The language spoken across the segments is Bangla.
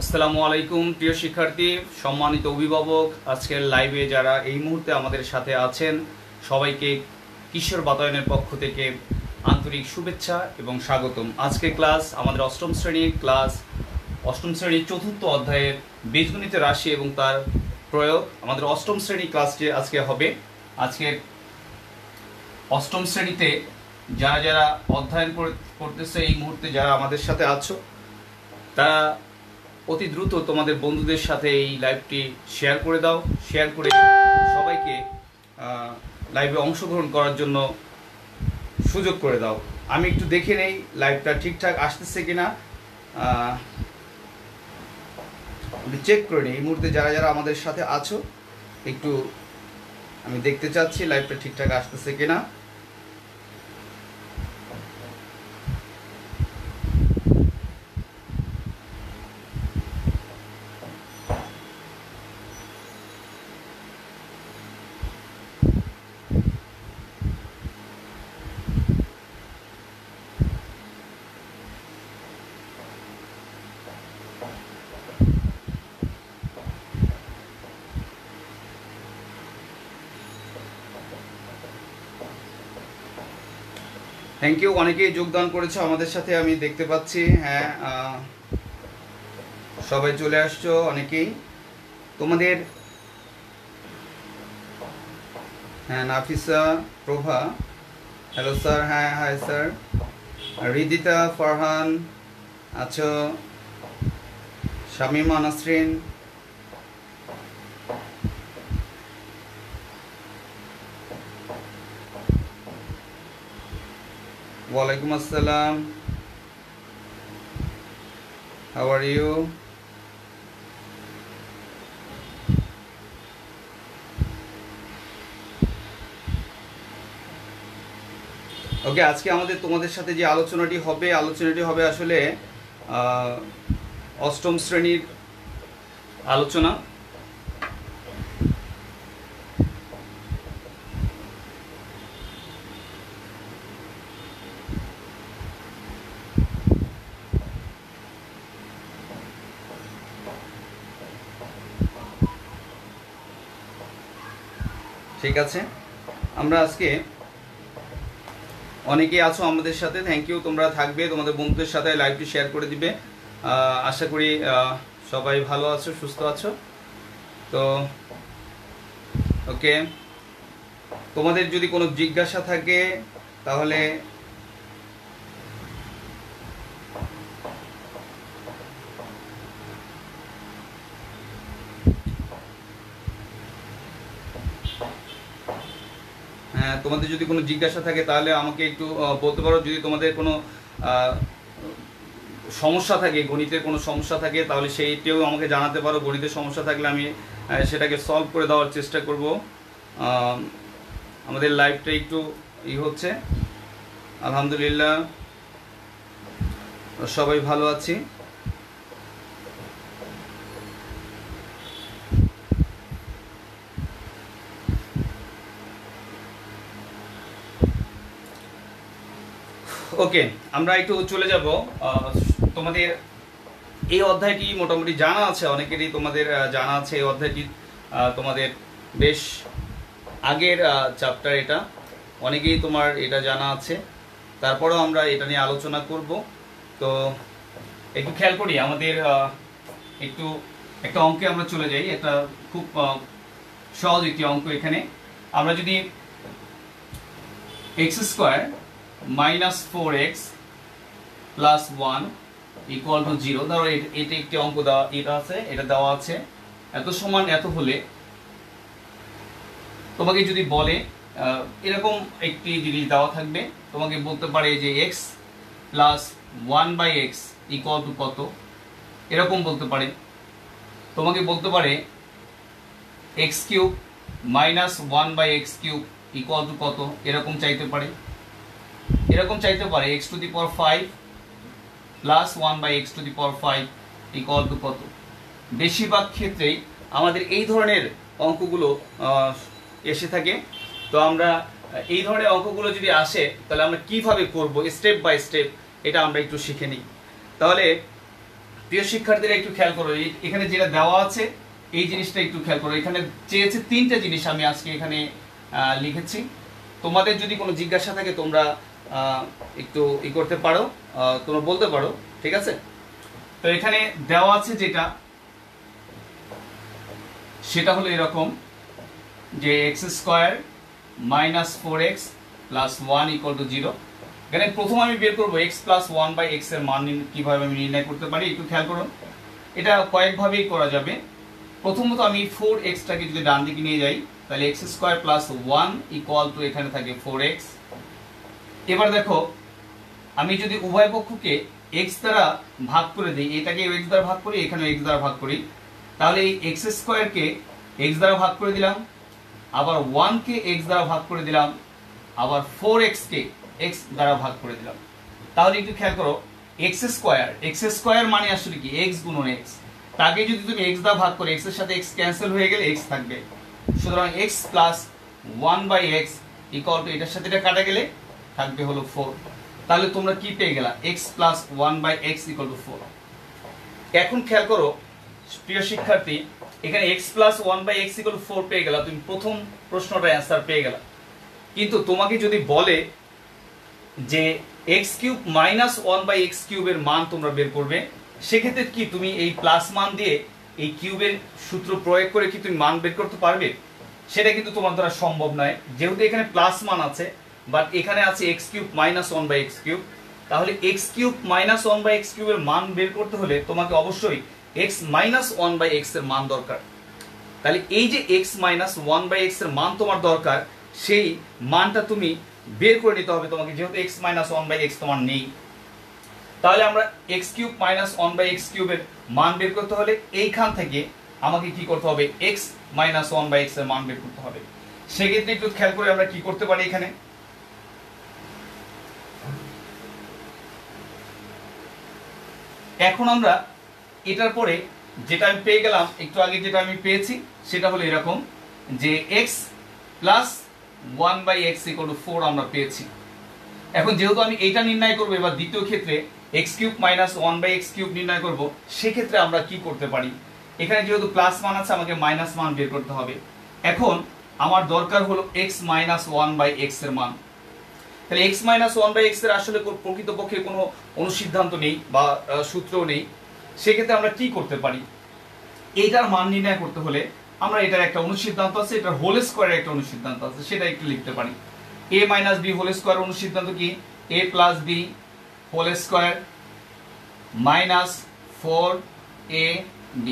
আসসালামু আলাইকুম প্রিয় শিক্ষার্থী, সম্মানিত অভিভাবক, আজকের লাইভে যারা এই মুহূর্তে আমাদের সাথে আছেন সবাইকে কিশোর বাতায়নের পক্ষ থেকে আন্তরিক শুভেচ্ছা এবং স্বাগতম। আজকের ক্লাস আমাদের অষ্টম শ্রেণীর চতুর্থ অধ্যায়ের বীজগণিতের রাশি এবং তার প্রয়োগ। আমাদের অষ্টম শ্রেণী ক্লাসটি আজকে হবে। আজকের অষ্টম শ্রেণীতে যারা যারা অধ্যয়ন করতেছে এই মুহূর্তে যারা আমাদের সাথে আছো তারা অতি দ্রুত তোমাদের বন্ধুদের সাথে এই লাইভটি শেয়ার করে দাও। শেয়ার করে সবাইকে লাইভে অংশগ্রহণ করার জন্য সুযোগ করে দাও। আমি একটু দেখে নেই লাইভটা ঠিকঠাক আসতেছে কিনা, চেক করে নিই। এই মুহূর্তে যারা যারা আমাদের সাথে আছো একটু আমি দেখতে চাচ্ছি লাইভটা ঠিকঠাক আসতেছে কিনা। থ্যাংক ইউ, অনেকেই যোগদান করেছো আমাদের সাথে আমি দেখতে পাচ্ছি। হ্যাঁ, সবাই চলে আসছো অনেকেই। তোমাদের হ্যাঁ, নাফিসা, প্রভা, হ্যালো স্যার। হ্যাঁ, হাই স্যার। রিদিতা, ফারহান আছো, শামিমা নাসরিন, ওয়ালাইকুম আসসালাম। How are you? ওকে, আজকে আমাদের তোমাদের সাথে যে আলোচনাটি হবে আসলে অষ্টম শ্রেণীর আলোচনা। ঠিক আছে, আমরা আজকে অনেকেই আছো আমাদের সাথে, থ্যাংক ইউ। তোমরা থাকবে, তোমাদের বন্ধুদের সাথে লাইভটি শেয়ার করে দিবে। আশা করি সবাই ভালো আছো, সুস্থ আছো। তো ওকে, তোমাদের যদি কোনো জিজ্ঞাসা থাকে তাহলে তোমাদের যদি কোনো জিজ্ঞাসা থাকে তাহলে আমাকে একটু বলতে পারো। যদি তোমাদের কোনো সমস্যা থাকে, গণিতের কোনো সমস্যা থাকে তাহলে সেইটাও আমাকে জানাতে পারো। গণিতের সমস্যা থাকলে আমি সেটাকে সলভ করে দেওয়ার চেষ্টা করব। আমাদের লাইভটা একটু হচ্ছে, আলহামদুলিল্লাহ সবাই ভালো আছি। ওকে, আমরা একটু চলে যাব। তোমাদের এই অধ্যায়টি মোটামুটি জানা আছে, অনেকেরই তোমাদের জানা আছে। এই অধ্যায়টি তোমাদের বেশ আগের চ্যাপ্টার, এটা অনেকেই তোমার এটা জানা আছে। তারপরেও আমরা এটা নিয়ে আলোচনা করব। তো একটু খেয়াল করি, আমাদের একটু একটা অঙ্কে আমরা চলে যাই। একটা খুব সহজ একটি অঙ্ক। এখানে আমরা যদি x² -4x + 1 = 0, ধরো এটা একটি অঙ্ক দেওয়া, এটা দেওয়া আছে এত সমান এত হলে তোমাকে যদি বলে এরকম একটি জিনিস দেওয়া থাকবে, তোমাকে বলতে পারে যে x + 1/x = কত, এরকম বলতে পারে। তোমাকে বলতে পারে x³ - 1/x³ = কত, এরকম চাইতে পারে। এরকম চাইতে পারে x⁵ + 1/x⁵ = কত। বেশিরভাগ ক্ষেত্রেই আমাদের এই ধরনের অঙ্কগুলো এসে থাকে। তো আমরা এই ধরনের অঙ্কগুলো যদি আসে তাহলে আমরা কিভাবে করব স্টেপ বাই স্টেপ এটা আমরা একটু শিখে নিই। তাহলে প্রিয় শিক্ষার্থীরা একটু খেয়াল করো, এখানে যেটা দেওয়া আছে এই জিনিসটা একটু খেয়াল করো। এখানে চেয়েছে তিনটা জিনিস, আমি আজকে এখানে লিখেছি। তোমাদের যদি কোনো জিজ্ঞাসা থাকে তোমরা একটু করতে পারো, তোমরা বলতে পারো, ঠিক আছে? তো এখানে দেওয়া আছে যেটা, সেটা হলো এরকম যে x square minus 4x plus 1 equal to 0। এখানে প্রথম আমি বের করবো এক্স প্লাস 1 বাই এক্স এর মান কিভাবে আমি নির্ণয় করতে পারি একটু খেয়াল করুন। এটা কয়েকভাবেই করা যাবে। প্রথমত আমি 4x টাকে যদি ডান দিকে নিয়ে যাই তাহলে x square plus 1 equal two এখানে থাকে 4x। এবার দেখো আমি যদি উভয় পক্ষকে x দ্বারা ভাগ করে দিই, এটাকে x দ্বারা ভাগ করি, এখানে x দ্বারা ভাগ করি, তাহলে এই এক্স স্কোয়ারকে x দ্বারা ভাগ করে দিলাম, আবার 1 কে x দ্বারা ভাগ করে দিলাম, আবার 4x কে x দ্বারা ভাগ করে দিলাম। তাহলে একটু খেয়াল করো, এক্স স্কোয়ার মানে আসলে কি x গুণন x। তাকে যদি তুমি x দ্বারা ভাগ করে x এর সাথে x ক্যান্সেল হয়ে গেলে x থাকবে। সুতরাং x plus 1 by x equal to এটার সাথে এটা কাটা গেলে থাকবে হলো 4। তাহলে তোমরা কি পেয়ে গেলা? x plus 1 by x equal to 4। এখন খেয়াল করো প্রিয় শিক্ষার্থী, এখানে x plus 1 by x equal to 4 পেয়ে গেলা, তুমি প্রথম প্রশ্নটার অ্যান্সার পেয়ে গেলা। কিন্তু তোমাকে যদি বলে যে x cube minus 1 by x কিউবের মান তোমরা বের করবে, সেক্ষেত্রে কি তুমি এই প্লাস মান দিয়ে এই কিউবের সূত্র প্রয়োগ করে কি তুমি মান বের করতে পারবে? সেটা কিন্তু তোমার দ্বারা সম্ভব নয়, যেহেতু এখানে প্লাস মান আছে বাট এখানে আছে x cube minus 1 by x cube. তাহলে x cube minus 1 by x কিউবের মান বের করতে হলে তোমাকে অবশ্যই x মাইনাস 1 বাই x এর মান দরকার। তাহলে এই যে x মাইনাস 1 বাই x এর মান তোমার দরকার, সেই মানটা তুমি বের করে নিতে হবে তোমাকে, যেহেতু x মাইনাস 1 বাই x তোমার নেই। তাহলে আমরা x cube minus 1 by x কিউবের মান বের করতে হলে এইখান থেকে আমাকে কি করতে হবে? x মাইনাস 1 বাই x এর মান বের করতে হবে। সেক্ষেত্রে একটু খেয়াল করে আমরা কি করতে পারি, এখানে এখন আমরা এটার পরে যেটা আমি পেয়ে গেলাম, একটু আগে যেটা আমি পেয়েছি সেটা হলো এরকম যে x plus 1 by x equal to 4 আমরা পেয়েছি। এখন যেহেতু আমি এইটা নির্ণয় করবো, এবার দ্বিতীয় ক্ষেত্রে x cube minus 1 by x cube নির্ণয় করব, সেক্ষেত্রে আমরা কি করতে পারি? এখানে যেহেতু প্লাস মান আছে আমাকে মাইনাস মান বের করতে হবে। এখন আমার দরকার হলো x মাইনাস 1 বাই x এর মান। তাহলে x মাইনাস 1 বাই x এর আসলে প্রকৃতপক্ষে কোনো অনুসিদ্ধান্ত নেই বা সূত্রও নেই। সেক্ষেত্রে আমরা কি করতে পারি? এইটার মান নির্ণয় করতে হলে আমরা এটার একটা অনুসিদ্ধান্ত আছে, এটার হোল স্কোয়ারের একটা অনুসিদ্ধান্ত আছে, সেটা একটু লিখতে পারি। a minus b whole square অনুসিদ্ধান্ত কি? a plus b whole square minus 4ab।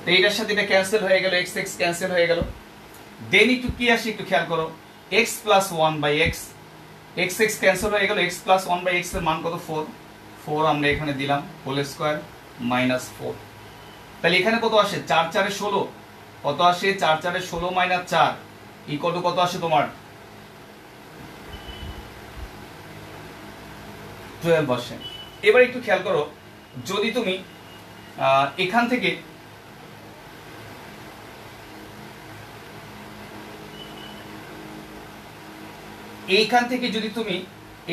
তো এইটার সাথে এটা ক্যান্সেল হয়ে গেল, x x ক্যান্সেল হয়ে গেল। দেন একটু কি আসে একটু খেয়াল করো, x plus 1 by x, x x cancel হয়ে গেল, x প্লাস 1 বাই x এর মান কত? 4 আমরা এখানে দিলাম হোল স্কোয়ার মাইনাস 4। তাহলে এখানে কত আসে? 4 4 এ 16 কত আসে? 4 4 এ 16 মাইনাস 4 ইকুয়াল টু কত আসে তোমার? 12 আসে। এবার একটু খেয়াল করো, যদি তুমি এখান থেকে এইখান থেকে যদি তুমি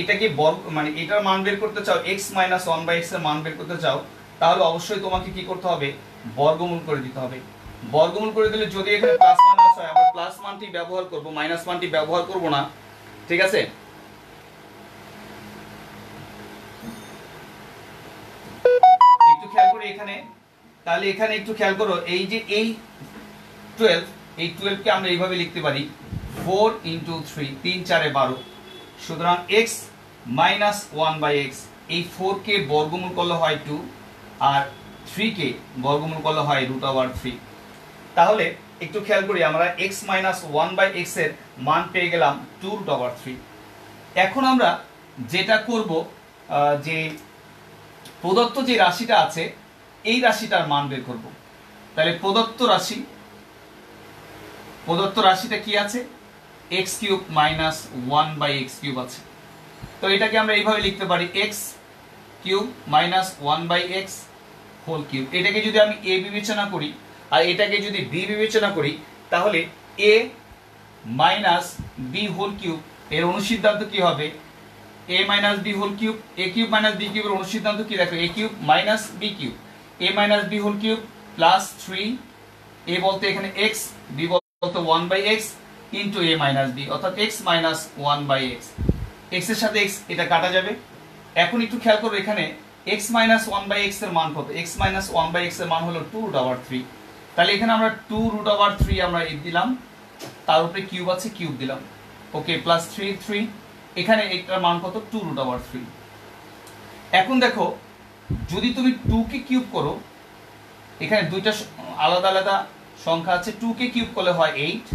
এটাকে বর্গ মানে এটার মান বের করতে চাও, x মাইনাস 1 বাই x এর মান বের করতে চাও, তাহলে অবশ্যই তোমাকে কি করতে হবে? বর্গমূল করে দিতে হবে। বর্গমূল করে দিলে যদি এখানে প্লাস মান আসে, আমরা প্লাস মানটি ব্যবহার করব, মাইনাস মানটি ব্যবহার করব না, ঠিক আছে? একটু খেয়াল করো এখানে, তাহলে এখানে একটু খেয়াল করো, এই যে এই 12 কে আমরা এইভাবে লিখতে পারি 4 ইন্টু 3, 3 4 এ 12। সুতরাং x মাইনাস 1 বাই x, এই 4 কে বর্গমূল করলে হয় 2, আর 3 কে বর্গমূল করলে হয় √3। তাহলে একটু খেয়াল করি, আমরা x মাইনাস 1 বাই x এর মান পেয়ে গেলাম 2√3। এখন আমরা যেটা করব, যে প্রদত্ত যে রাশিটা আছে এই রাশিটার মান বের করব। তাহলে প্রদত্ত রাশিটা কি আছে? x cube minus 1 by x cube আছে। তো এটাকে আমরা এইভাবে লিখতে পারি x cube minus 1 by x whole cube. এটাকে যদি আমি a বিবেচনা করি আর এটাকে যদি b বিবেচনা করি, তাহলে a minus b whole cube এর অনুসিদ্ধান্ত কি হবে? A minus b whole cube. A cube minus b কিউবের অনুসিদ্ধান্ত কি দেখো? A cube minus b cube. A minus b whole cube plus 3, a বলতে এখানে এক্স, বি বলতে 1/x into a minus b, অর্থাৎ এক্স মাইনাস 1/x। এক্স এর সাথে এক্স এটা কাটা যাবে। এখন একটু খেয়াল করো, এখানে x মাইনাস 1/x এর মান কত? x মাইনাস 1/x এর মান হলো 2√3। তাহলে এখানে আমরা 2√3 আমরা দিলাম, তার উপরে কিউব আছে, কিউব দিলাম, ওকে, প্লাস 3 এখানে এটার মান কত? 2√3। এখন দেখো, যদি তুমি 2 কে কিউব করো, এখানে দুইটা আলাদা আলাদা সংখ্যা আছে, 2 কে কিউব করলে হয় 8,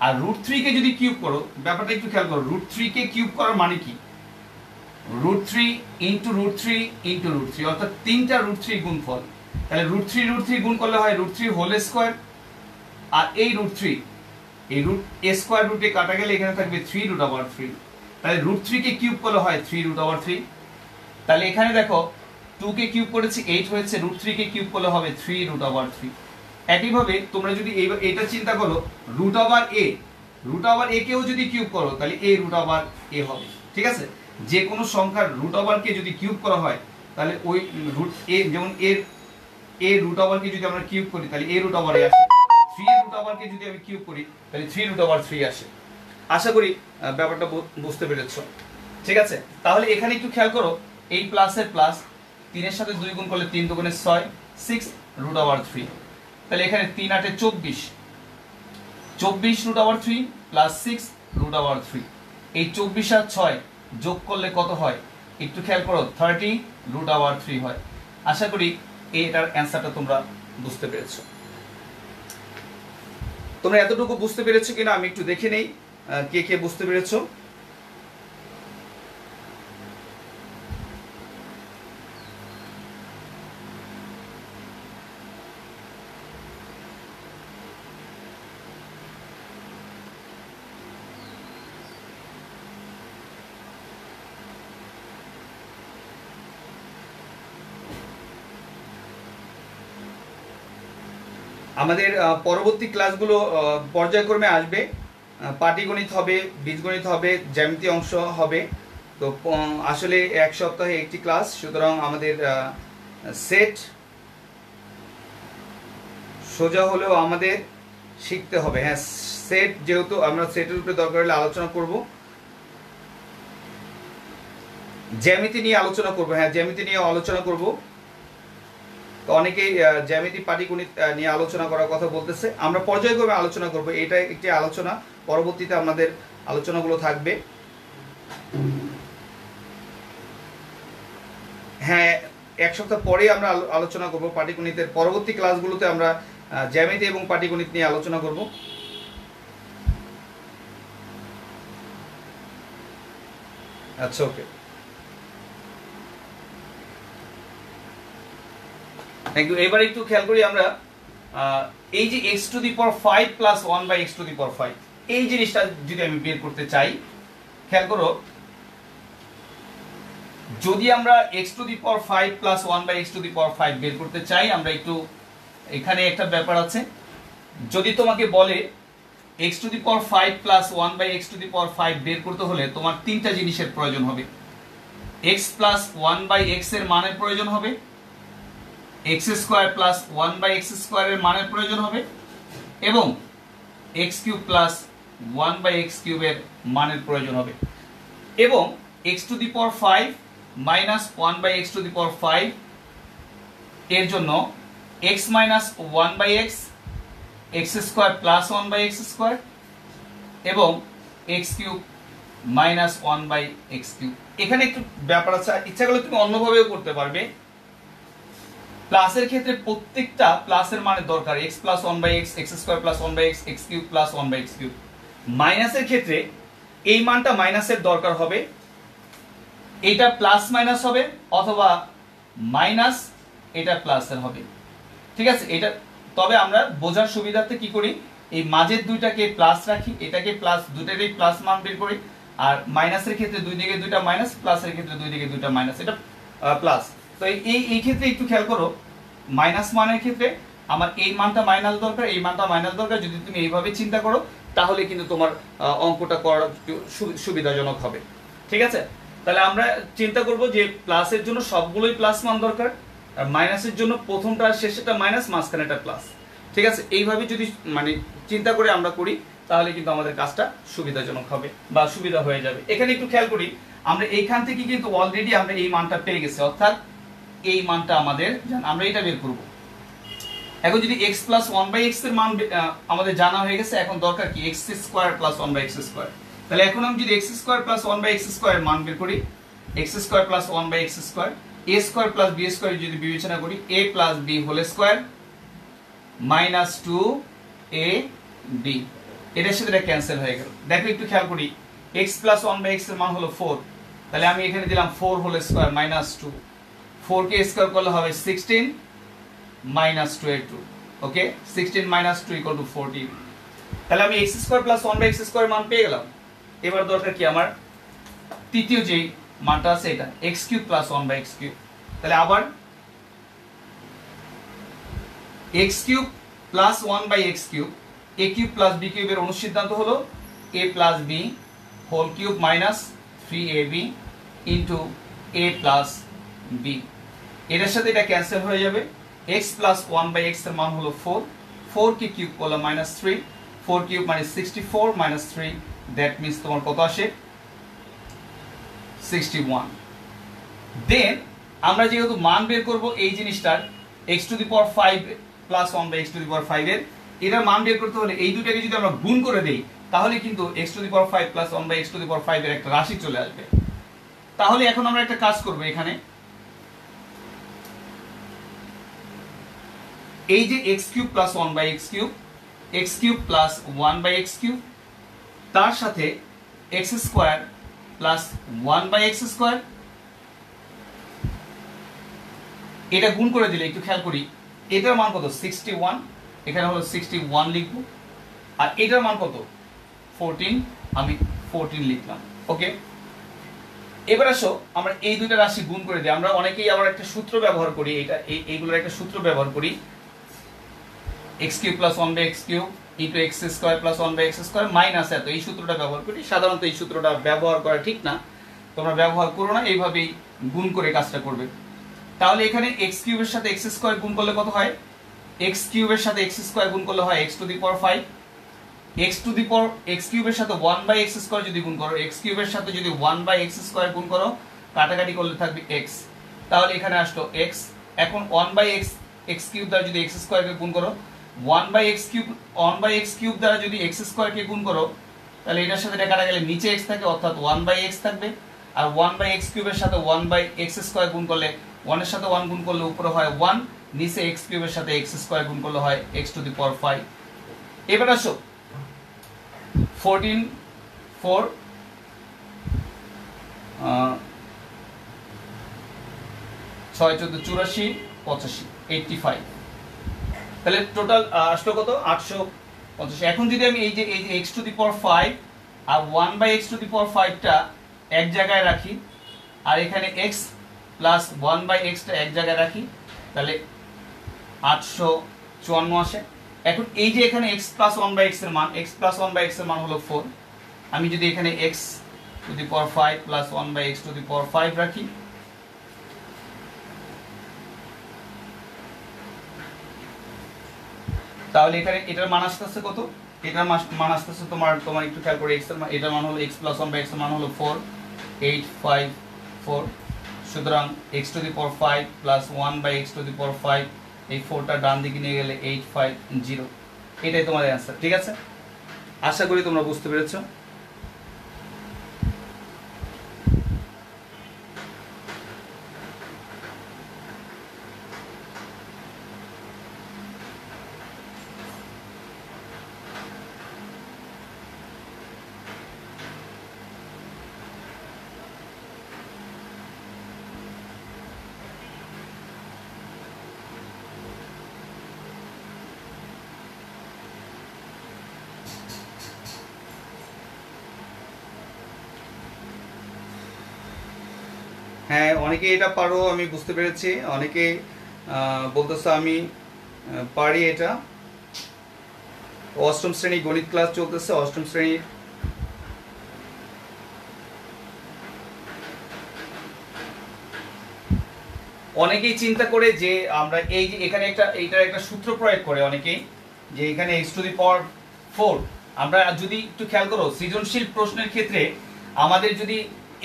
আর √3 কে যদি কিউব করো, ব্যাপারটা একটু খেয়াল করো, √3 কে কিউব করার মানে কি? √3 ইন্টু √3 ইন্টু √3, অর্থাৎ 3টা √3 গুণফল। তাহলে √3 গুণ করলে হয় √3 হোল স্কয়ার, আর এই √3 এই স্কয়ার রুটে কাটা গেলে এখানে থাকবে 3√3। তাহলে √3 কে কিউব করলে হয় 3√3। তাহলে এখানে দেখো 2 কে কিউব করেছি 8 হয়েছে, √3 কে কিউব করলে হবে 3√3। একইভাবে তোমরা যদি এটা চিন্তা করো, √a কেও যদি কিউব করো তাহলে a হবে, ঠিক আছে? যে কোনো সংখ্যার কে যদি কিউব করা হয় তাহলে ওই √a, যেমন এর কে যদি আমরা কিউব করি তাহলে a আসে, 3 কে যদি আমি কিউব করি তাহলে 3√3 আসে। আশা করি ব্যাপারটা বুঝতে পেরেছো, ঠিক আছে? তাহলে এখানে একটু খেয়াল করো, এই প্লাসের প্লাস 3 এর সাথে 2 গুণ করলে 3 দুগুণে 6, 6√3। তাহলে এখানে 3 8 24, 24√3 প্লাস 6√3। এই 24 আর 6 যোগ করলে কত হয়? একটু খেয়াল করো, 30√3 হয়। আশা করি এটার অ্যান্সারটা তোমরা বুঝতে পেরেছো। তোমরা এতটুকু বুঝতে পেরেছো কিনা আমি একটু দেখে নেই কে কে বুঝতে পেরেছো। আমাদের পরবর্তী ক্লাসগুলো পর্যায়ক্রমে আসবে, পাটিগণিত হবে, বীজগণিত হবে, জ্যামিতি অংশ হবে। তো আসলে এক সপ্তাহে একটি ক্লাস, সুতরাং আমাদের সেট সোজা হলেও আমাদের শিখতে হবে। হ্যাঁ, সেট যেহেতু আমরা সেটের উপরে দরকার হলে আলোচনা করব, জ্যামিতি নিয়ে আলোচনা করব। হ্যাঁ, জ্যামিতি নিয়ে আলোচনা করব। তো অনেকেই জ্যামিতি পাটিগণিত নিয়ে আলোচনা করার কথা বলতেছে, আমরা পর্যায়ক্রমে আলোচনা করব। এটা একটি আলোচনা, পরবর্তীতে আমাদের আলোচনাগুলো থাকবে। হ্যাঁ, এক সপ্তাহ পরে আমরা আলোচনা করব পাটিগণিতের পরবর্তী ক্লাসগুলোতে আমরা জ্যামিতি এবং পাটিগণিত নিয়ে আলোচনা করব। আচ্ছা, ওকে, থ্যাংক ইউ। এবার একটু খেয়াল করি আমরা, এই যে x⁵ প্লাস 1/x⁵, এই জিনিসটা যদি আমি বের করতে চাই, খেয়াল করো, যদি আমরা x⁵ প্লাস 1/x⁵ বের করতে চাই, আমরা একটু এখানে একটা ব্যাপার আছে। যদি তোমাকে বলে x⁵ প্লাস 1/x⁵ বের করতে হলে তোমার তিনটা জিনিসের প্রয়োজন হবে। x প্লাস 1/x এর মানের প্রয়োজন হবে, x² প্লাস 1/x² এর মানের প্রয়োজন হবে, এবং x³ প্লাস 1/x³ এর মানের প্রয়োজন হবে। এবং x⁵ মাইনাস 1/x⁵ এর জন্য x minus 1/x, x² plus 1/x², এবং x³ মাইনাস 1/x³। এখানে একটু ব্যাপার আছে, ইচ্ছা করলে তুমি অন্যভাবেও করতে পারবে। প্লাসের ক্ষেত্রে প্রত্যেকটা প্লাসের মানে দরকার, x plus 1/x, x² plus 1/x, x³ plus 1/x³। মাইনাসের ক্ষেত্রে এই মানটা মাইনাসের দরকার হবে, এটা প্লাস মাইনাস হবে, অথবা মাইনাস এটা প্লাসের হবে, ঠিক আছে? এটা তবে আমরা বোঝার সুবিধার্থে কি করি, এই মাঝের দুইটাকে প্লাস রাখি, এটাকে প্লাস, দুটারই প্লাস মান বের করি। আর মাইনাসের ক্ষেত্রে দুই দিকে দুইটা মাইনাস, প্লাসের ক্ষেত্রে দুই দিকে দুইটা মাইনাস, এটা প্লাস। তো এই ক্ষেত্রে একটু খেয়াল করো, মাইনাস মানের ক্ষেত্রে আমার এই মানটা মাইনাস দরকার, এই মানটা মাইনাস দরকার। যদি তুমি এইভাবে চিন্তা করো তাহলে কিন্তু তোমার অঙ্কটা করা সুবিধাজনক হবে। ঠিক আছে, তাহলে আমরা চিন্তা করব যে প্লাসের জন্য সবগুলোই প্লাস মান দরকার, আর মাইনাসের জন্য প্রথমটা শেষেরটা মাইনাস, মাঝখানেটা প্লাস। ঠিক আছে, এইভাবে যদি মানে চিন্তা করে আমরা করি তাহলে কিন্তু আমাদের কাজটা সুবিধাজনক হবে বা সুবিধা হয়ে যাবে। এখানে একটু খেয়াল করি, আমরা এইখান থেকে কিন্তু অলরেডি আমরা এই মানটা পেয়ে গেছি, অর্থাৎ এই মানটা আমাদের আমরা এটা বের করব। এখন যদি x প্লাস 1/x এর মান আমাদের জানা হয়ে গেছে, এখন দরকার কি x square plus 1/x square. তাহলে এখন আমি যদি x square plus 1/x square এর মান বের করি, x square plus 1/x square, a square plus b square যদি বিবেচনা করি, a plus b whole square minus 2ab, এটার সাথে এটা ক্যান্সেল হয়ে গেল। দেখো একটু খেয়াল করি, x প্লাস 1/x এর মান হলো 4, তাহলে আমি এখানে দিলাম 4 হোল স্কয়ার মাইনাস 2, 4 কে স্কয়ার করলে হবে 16 মাইনাস 2 এর 2, ওকে 16 মাইনাস 2 ইকুয়াল টু 14। তাহলে আমি x square plus 1/x square মান পেয়ে গেলাম। এবার দরকার কি আমার তৃতীয় যে মানটা আছে এটা x cube plus 1/x cube. তাহলে আবার x cube plus 1/x cube, a cube plus b কিউবের অনুসিদ্ধান্ত হলো a plus b whole cube minus 3ab into a plus b, এটার সাথে এটা ক্যান্সেল হয়ে যাবে। x প্লাস 1/x এর মান হলো 4, 4 কে কিউব করলে মাইনাস 3, 4 কিউব মানে 64 মাইনাস 3, দ্যাট মিন্স তোমার কত আসে 61। দেন আমরা যেহেতু মান বের করব এই জিনিসটার x to the power 5 plus 1/x to the power 5 এর, এটার মান বের করতে হলে এই দুটাকে যদি আমরা গুণ করে দেই তাহলে কিন্তু x to the power 5 plus 1/x to the power 5 এর একটা রাশি চলে আসবে। তাহলে এখন আমরা একটা কাজ করব, এখানে এই যে x cube plus 1/x cube, x cube plus 1/x cube, তার সাথে x square plus 1/x square, এটা গুণ করে দিলে একটু খেয়াল করি এটার মান কত 61, এখানে হলো 61 লিখব, আর এটার মান কত 14, আমি 14 লিখলাম। ওকে, এবার আসো আমরা এই দুইটা রাশি গুণ করে দিই। আমরা অনেকেই আবার একটা সূত্র ব্যবহার করি, এটা এইগুলোর একটা সূত্র ব্যবহার করি, x cube plus 1/x cube into x square plus 1/x square minus এত, এই সূত্রটা ব্যবহার করি। সাধারণত এই সূত্রটা ব্যবহার করা ঠিক না, তোমরা ব্যবহার করো না, এইভাবেই গুণ করে কাজটা করবে। তাহলে এখানে x কিউবের সাথে x স্কয়ার গুণ করলে কত হয়, x কিউবের সাথে x স্কয়ার গুণ করলে হয় x to the power 5, x to the power x কিউবের সাথে 1/x স্কয়ার যদি গুণ করো, x কিউবের সাথে যদি 1/x স্কয়ার গুণ করো, কাটাকাটি করলে থাকবে x, তাহলে এখানে আসলো x। এখন 1/x x কিউব দ্বারা যদি x স্কয়ার কে গুণ করো, 1/x কিউব দ্বারা যদি x স্কয়ার কে গুণ করো, তাহলে এটার সাথে এটা কাটা গেলে নিচে x থাকে, অর্থাৎ 1/x থাকবে। আর 1/x কিউবের সাথে 1/x স্কয়ার গুণ করলে, 1 এর সাথে 1 গুণ করলে উপরে হয় 1, নিচে x কিউবের সাথে x স্কয়ার গুণ করলে হয় x টু দি পাওয়ার 5। এবার আসো 14 4 6 14 84 85 85, তাহলে টোটাল আসলো কত 885। এখন যদি আমি এই যে x টু দি পাওয়ার 5 আর 1/x টু দি পাওয়ার 5 টা এক জায়গায় রাখি, আর এখানে x প্লাস 1/x টা এক জায়গায় রাখি, তাহলে 854 আসে। এখন এই যে এখানে x প্লাস 1/x এর মান, x প্লাস 1/x এর মান হলো 4, আমি যদি এখানে x to the power 5 plus 1/x to the power 5 রাখি, তাহলে এখানে এটার মান আসতেছে কত, এটার মান আসতেছে তোমার একটু খেয়াল করে, x এর মান, এটার মান হলো x প্লাস 1/x এর মান হলো 4854। সুতরাং x to the power 5 plus 1/x to the power 5, এই 4টা ডান দিকে নিয়ে গেলে 850, এটাই তোমাদের অ্যান্সার। ঠিক আছে, আশা করি তোমরা বুঝতে পেরেছো। হ্যাঁ, অনেকে এটা পারো, আমি বুঝতে পেরেছি। অনেকে বলতেছো আমি পারি এটা, অষ্টম শ্রেণী গণিত ক্লাস চলতেছে। অষ্টম শ্রেণীর অনেকেই চিন্তা করে যে আমরা এই যে এখানে এইটার একটা সূত্র প্রয়োগ করে অনেকেই, যে এখানে x⁴ আমরা যদি একটু খেয়াল করো সৃজনশীল প্রশ্নের ক্ষেত্রে আমাদের যদি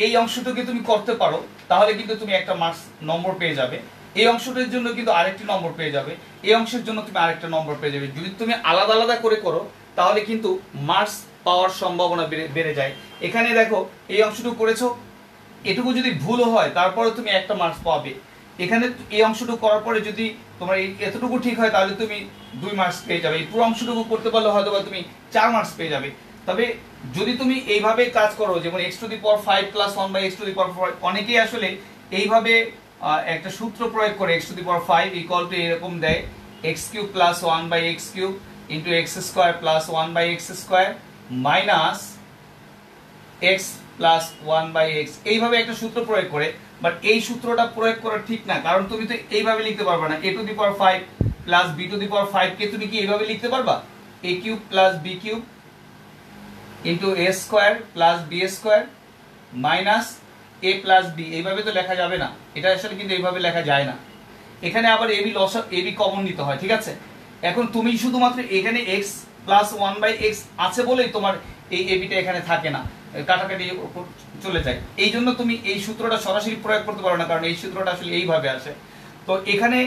এই অংশটুকে তুমি করতে পারো তাহলে কিন্তু তুমি একটা মার্কস নম্বর পেয়ে যাবে, এই অংশটার জন্য কিন্তু আরেকটি নম্বর পেয়ে যাবে, এই অংশের জন্য তুমি আরেকটা নম্বর পেয়ে যাবে। যদি তুমি আলাদা আলাদা করে করো তাহলে কিন্তু মার্কস পাওয়ার সম্ভাবনা বেড়ে যায়। এখানে দেখো এই অংশটুকু করেছো, এটুকু যদি ভুলও হয় তারপরে তুমি একটা মার্কস পাবে। এখানে এই অংশটুকু করার পরে যদি তোমার এতটুকু ঠিক হয় তাহলে তুমি 2 মার্কস পেয়ে যাবে, এই পুরো অংশটুকু করতে পারলে হয়তো বা তুমি 4 মার্কস পেয়ে যাবে। তবে যদি তুমি এইভাবে কাজ করো, যেমন x⁵ + 1/x⁵, অনেকেই আসলে এইভাবে একটা সূত্র প্রয়োগ করে x⁵ = এরকম দেয় x³ + 1/x³ * x² + 1/x² - x + 1/x, এইভাবে একটা সূত্র প্রয়োগ করে। বাট এই সূত্রটা প্রয়োগ করা ঠিক না, কারণ তুমি তো এইভাবে লিখতে পারবে না। a⁵ + b⁵ কে তুমি কি এইভাবে লিখতে পারবা? a³ + b³ * a² + b² - a + b, এইভাবে তো লেখা যাবে না, এটা আসলে কিন্তু এইভাবে লেখা যায় না। এখানে আবার ab কমন নিতে হয়, ঠিক আছে? এখন তুমি শুধুমাত্র এখানে x + 1/x আছে বলেই তোমার এই abটা এখানে থাকে না, কাটাকাটি চলে যায়। এই জন্য তুমি এই সূত্রটা সরাসরি প্রয়োগ করতে পারো না, কারণ এই সূত্রটা আসলে এইভাবে আসে। তো এখানে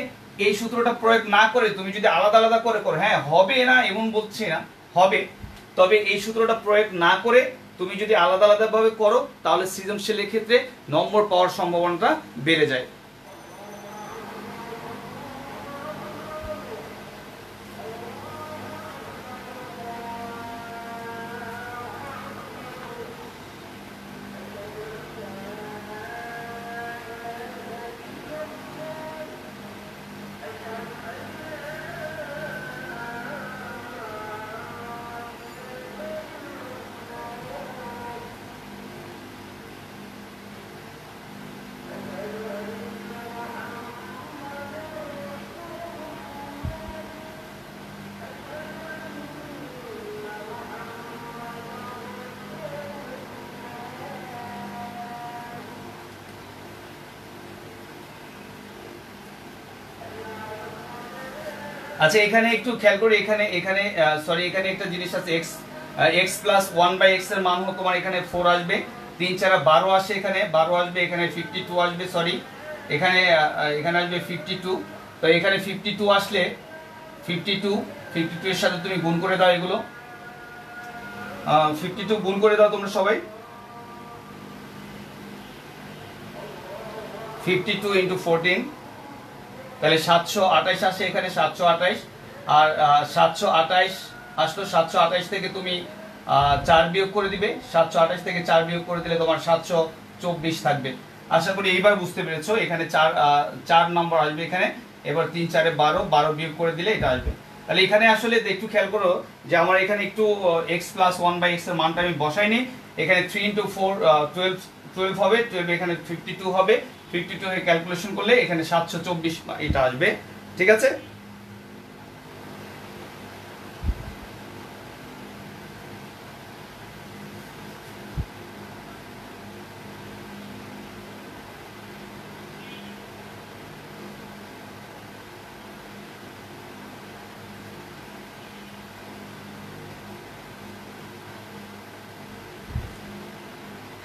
এই সূত্রটা প্রয়োগ না করে তুমি যদি আলাদা আলাদা করে করো, হ্যাঁ হবে না এমন বলছি না, হবে, তবে এই সূত্রটা প্রয়োগ না করে তুমি যদি আলাদা আলাদা ভাবে করো তাহলে সৃজনশীলের ক্ষেত্রে নম্বর পাওয়ার সম্ভাবনাটা বেড়ে যায়। আচ্ছা, এখানে একটু খেয়াল করে, এখানে এখানে একটা জিনিস আছে, x + 1/x এর মান হলো তোমার এখানে 4 আসবে, 3 × 12 আসে, এখানে 12 আসবে, এখানে 52 আসবে, এখানে আসবে 52। তো এখানে 52 আসলে 52 এর সাথে তুমি গুণ করে দাও, এগুলো 52 গুণ করে দাও তোমরা সবাই, 52 × 14, তাহলে 728 আসে, এখানে 728। আর 728 আসলো, 728 থেকে তুমি 4 বিয়োগ করে দিবে, 728 থেকে 4 বিয়োগ করে দিলে তোমার 724 থাকবে। আশা করি এইবার বুঝতে পেরেছো। এখানে 4 নম্বর আসবে এখানে, এবার 3 × 4 = 12 বিয়োগ করে দিলে এটা আসবে। তাহলে এখানে আসলে একটু খেয়াল করো যে আমার এখানে একটু x + 1/x এর মানটা আমি বসাইনি, এখানে 3 × 4 12 হবে, 12 এখানে 52 হবে, 52 এর ক্যালকুলেশন করলে এখানে 724 এটা আসবে, ঠিক আছে?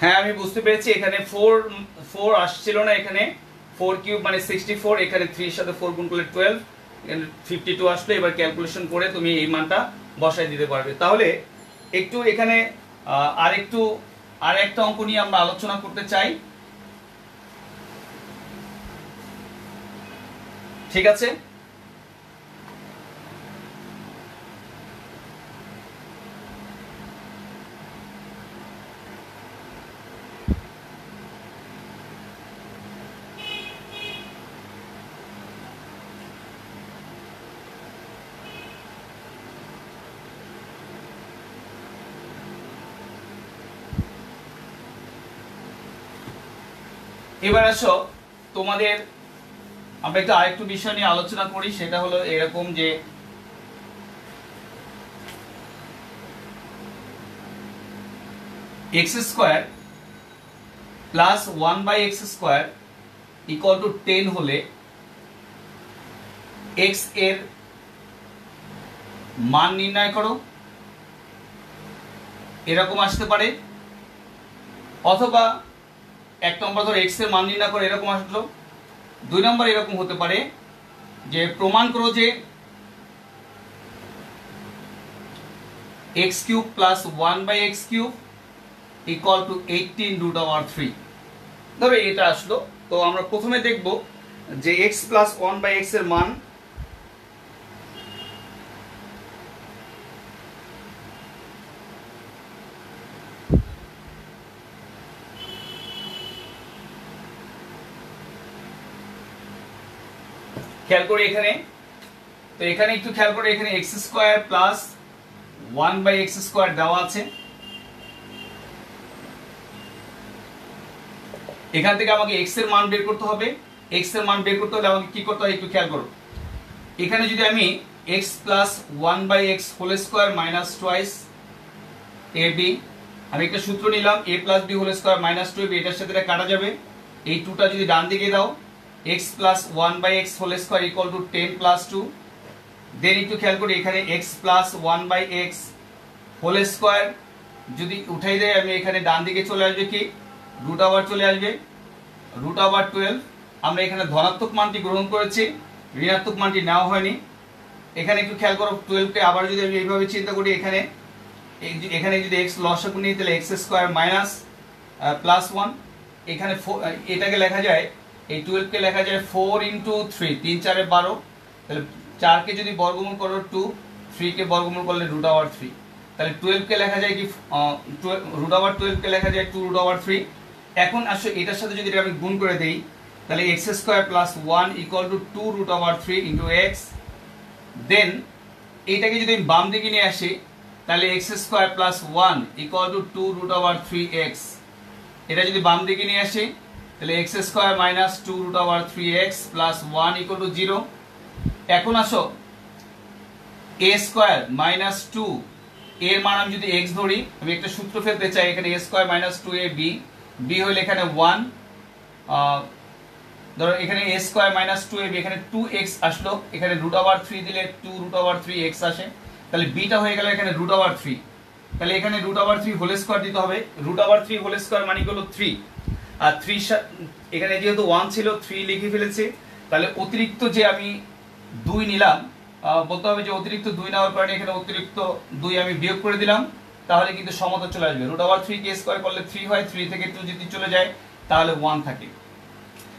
হ্যাঁ, আমি বুঝতে পেরেছি। এখানে 4 আসছিল না, এখানে 4³ মানে 64, এখানে 3 এর সাথে 4 গুণ করলে 12, এখানে 52 আসলে। এবার ক্যালকুলেশন করে তুমি এই মানটা বসাই দিতে পারবে। তাহলে একটু এখানে আরেকটা অঙ্ক নিয়ে আমরা আলোচনা করতে চাই, ঠিক আছে? এবার আসো তোমাদের আমরা একটু আরেকটু বিষয় নিয়ে আলোচনা করি, সেটা হলো এরকম যে x square plus 1/x square equal to 10 হলে এক্স এর মান নির্ণয় করো, এরকম আসতে পারে। অথবা 1 নম্বর ধরো এক্স এর মান নির্ণয় করো, এরকম আসলো। 2 নম্বর এরকম হতে পারে যে প্রমাণ করো যে x cube plus 1/x cube equal to 18√3। ধরো এটা আসলো। তো আমরা প্রথমে দেখব যে x প্লাস 1/x এর মান খেয়াল করি এখানে। তো এখানে একটু খেয়াল করে, এখানে x square plus 1/x square দেওয়া আছে। এখান থেকে আমাকে x এর মান বের করতে হবে। x এর মান বের করতে হলে আমাকে কি করতে হয় একটু খেয়াল করো। এখানে যদি আমি x plus 1/x whole square minus twice ab, আমি একটা সূত্র নিলাম a plus b whole square minus 2ab, এটার সাথে এটা কাটা যাবে। এই 2টা যদি ডান দিকে দাও, x plus 1/x whole square equal to 10 plus 2। Then একটু খেয়াল করি, এখানে x plus 1/x whole square যদি উঠাই দেয়, আমি এখানে ডান দিকে চলে আসবে কি রুট ওভার চলে আসবে, রুট ওভার 12। আমরা এখানে ধনাত্মক মানটি গ্রহণ করেছি, ঋণাত্মক মানটি নেওয়া হয়নি। এখানে একটু খেয়াল করো, 12 কে আবার যদি আমি এইভাবে চিন্তা করি, এখানে যদি x লসাগু নিই তাহলে x স্কোয়ার মাইনাস প্লাস 1। এখানে এটাকে লেখা যায়, এই 12 কে লেখা যায় 4 ইন্টু 3, 3 4 12। তাহলে 4 কে যদি বর্গমূল করো 2, 3 কে বর্গমূল করলে রুট ওভার 3। তাহলে 12 কে লেখা যায় কি রুট ওভার 12 কে লেখা যায় 2 রুট ওভার 3। এখন আসলে এটার সাথে যদি আমি গুণ করে দেই, তাহলে x square plus 1 equal to 2 root over 3 into x। Then এইটাকে যদি আমি বাম দিকে নিয়ে আসি, তাহলে x square plus 1 equal to 2 root over 3x। এটা যদি বাম দিকে নিয়ে আসি, তাহলে x square minus 2 root over 3x plus 1 equal to 0। এখন আসো a স্কোয়ার মাইনাস 2 এর মান আমি যদি x ধরি, আমি একটা সূত্র ফেলতে চাই, এখানে a square minus 2ab, b হলে এখানে 1, ধরো এখানে a স্কোয়ার মাইনাস 2ab, এখানে 2x আসলো, এখানে রুট ওভার 3 দিলে 2 রুট ওভার 3x আসে। তাহলে বিটা হয়ে গেল এখানে রুট ওভার 3। তাহলে এখানে রুট ওভার 3 হোল স্কোয়ার দিতে হবে। রুট ওভার 3 হোল স্কোয়ার মানে হলো 3, আর 3 এখানে যেহেতু 1 ছিল 3 লিখে ফেলেছি। তাহলে অতিরিক্ত যে আমি 2 নিলাম, বলতে হবে যে অতিরিক্ত 2 নেওয়ার কারণে এখানে অতিরিক্ত 2 আমি বিয়োগ করে দিলাম, তাহলে কিন্তু সমতা চলে আসবে। রুট ওভার 3 কে স্কোয়ার করলে 3 হয়, 3 থেকে 2 যদি চলে যায় তাহলে 1 থাকে।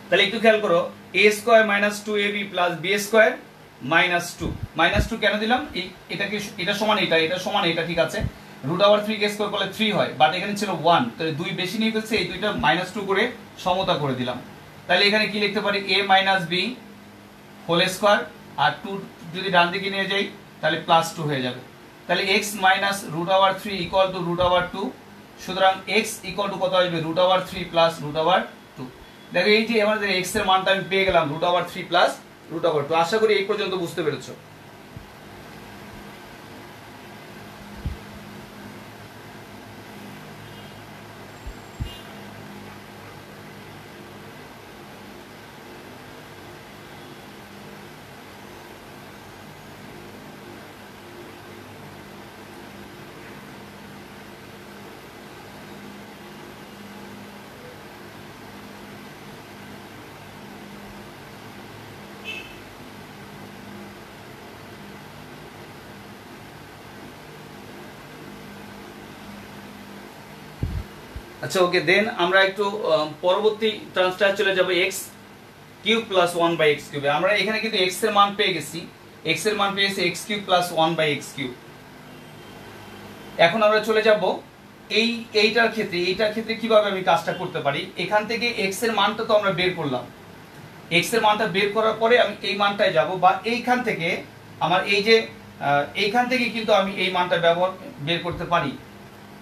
তাহলে একটু খেয়াল করো, a square minus 2ab plus b square minus 2। Minus 2 কেন দিলাম? এটাকে এটা সমান এটা সমান এটা, ঠিক আছে। রুট ওভার 3 কে স্কোয়ার করলে 3 হয়, বাট এখানে ছিল 1, তাহলে 2 বেশি নিয়ে ফেলছে, এই দুইটা মাইনাস 2 করে সমতা করে দিলাম। তাহলে এখানে কি লিখতে পারি, a minus b whole square, আর 2 যদি ডান দিকে নিয়ে যাই তাহলে প্লাস 2 হয়ে যাবে। তাহলে x minus root over 3 equal to root over 2। সুতরাং x ইকুয়াল টু কত আসবে, root over 3 plus root over 2। দেখো এই যে আমাদের x এর মানটা আমি পেয়ে গেলাম, root over 3 plus root over 2। আশা করি এই পর্যন্ত বুঝতে পেরেছো। আচ্ছা, ওকে। দেন আমরা একটু পরবর্তী ট্রান্সটার চলে যাব, x কিউব প্লাস 1/x কিউবে। আমরা এখানে কিন্তু x এর মান পেয়ে গেছি, x এর মান পেয়েছি x cube plus 1/x cube. এখন আমরা চলে যাব এইটার ক্ষেত্রে কিভাবে আমি কাজটা করতে পারি। এখান থেকে x এর মানটা তো আমরা বের করলাম, x এর মানটা বের করার পরে আমি এই মানটায় যাব, বা এইখান থেকে আমার এই যে এইখান থেকে কিন্তু আমি এই মানটা বের করতে পারি।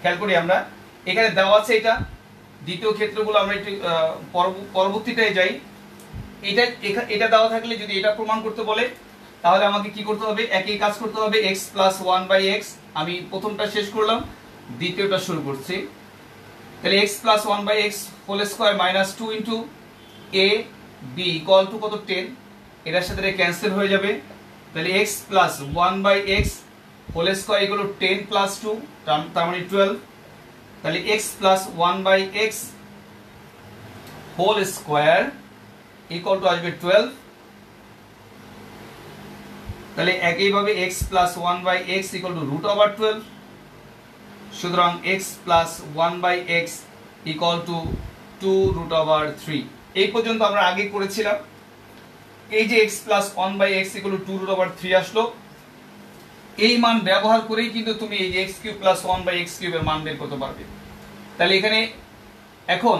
খেয়াল করি, আমরা এখানে দেওয়া আছে এটা, দ্বিতীয় ক্ষেত্রগুলো আমরা একটু পরবর্তীটায় যাই। এটা দেওয়া থাকলে যদি এটা প্রমাণ করতে বলে, তাহলে আমাকে কি করতে হবে, একই কাজ করতে হবে। x প্লাস 1/x, আমি প্রথমটা শেষ করলাম, দ্বিতীয়টা শুরু করছি। তাহলে x plus 1 by x whole square minus 2 into a b equal to কত 10, এটার সাথে এটা ক্যান্সেল হয়ে যাবে। তাহলে x plus 1 by x whole square equal to 10 plus 2 তার মানে 12। তাহলে x plus 1 by x whole square equal to আসবে 12। তাহলে একইভাবে x plus 1 by x equal to root over 12। সুতরাং x plus 1 by x equal to 2 root over 3। এই পর্যন্ত আমরা আগে করেছিলাম। এই যে x plus 1 by x equal to 2 root over 3 আসলো, এই মান ব্যবহার করেই কিন্তু তুমি এই যে x cube plus 1 by x কিউবের মান বের করতে পারবে। তাহলে এখানে এখন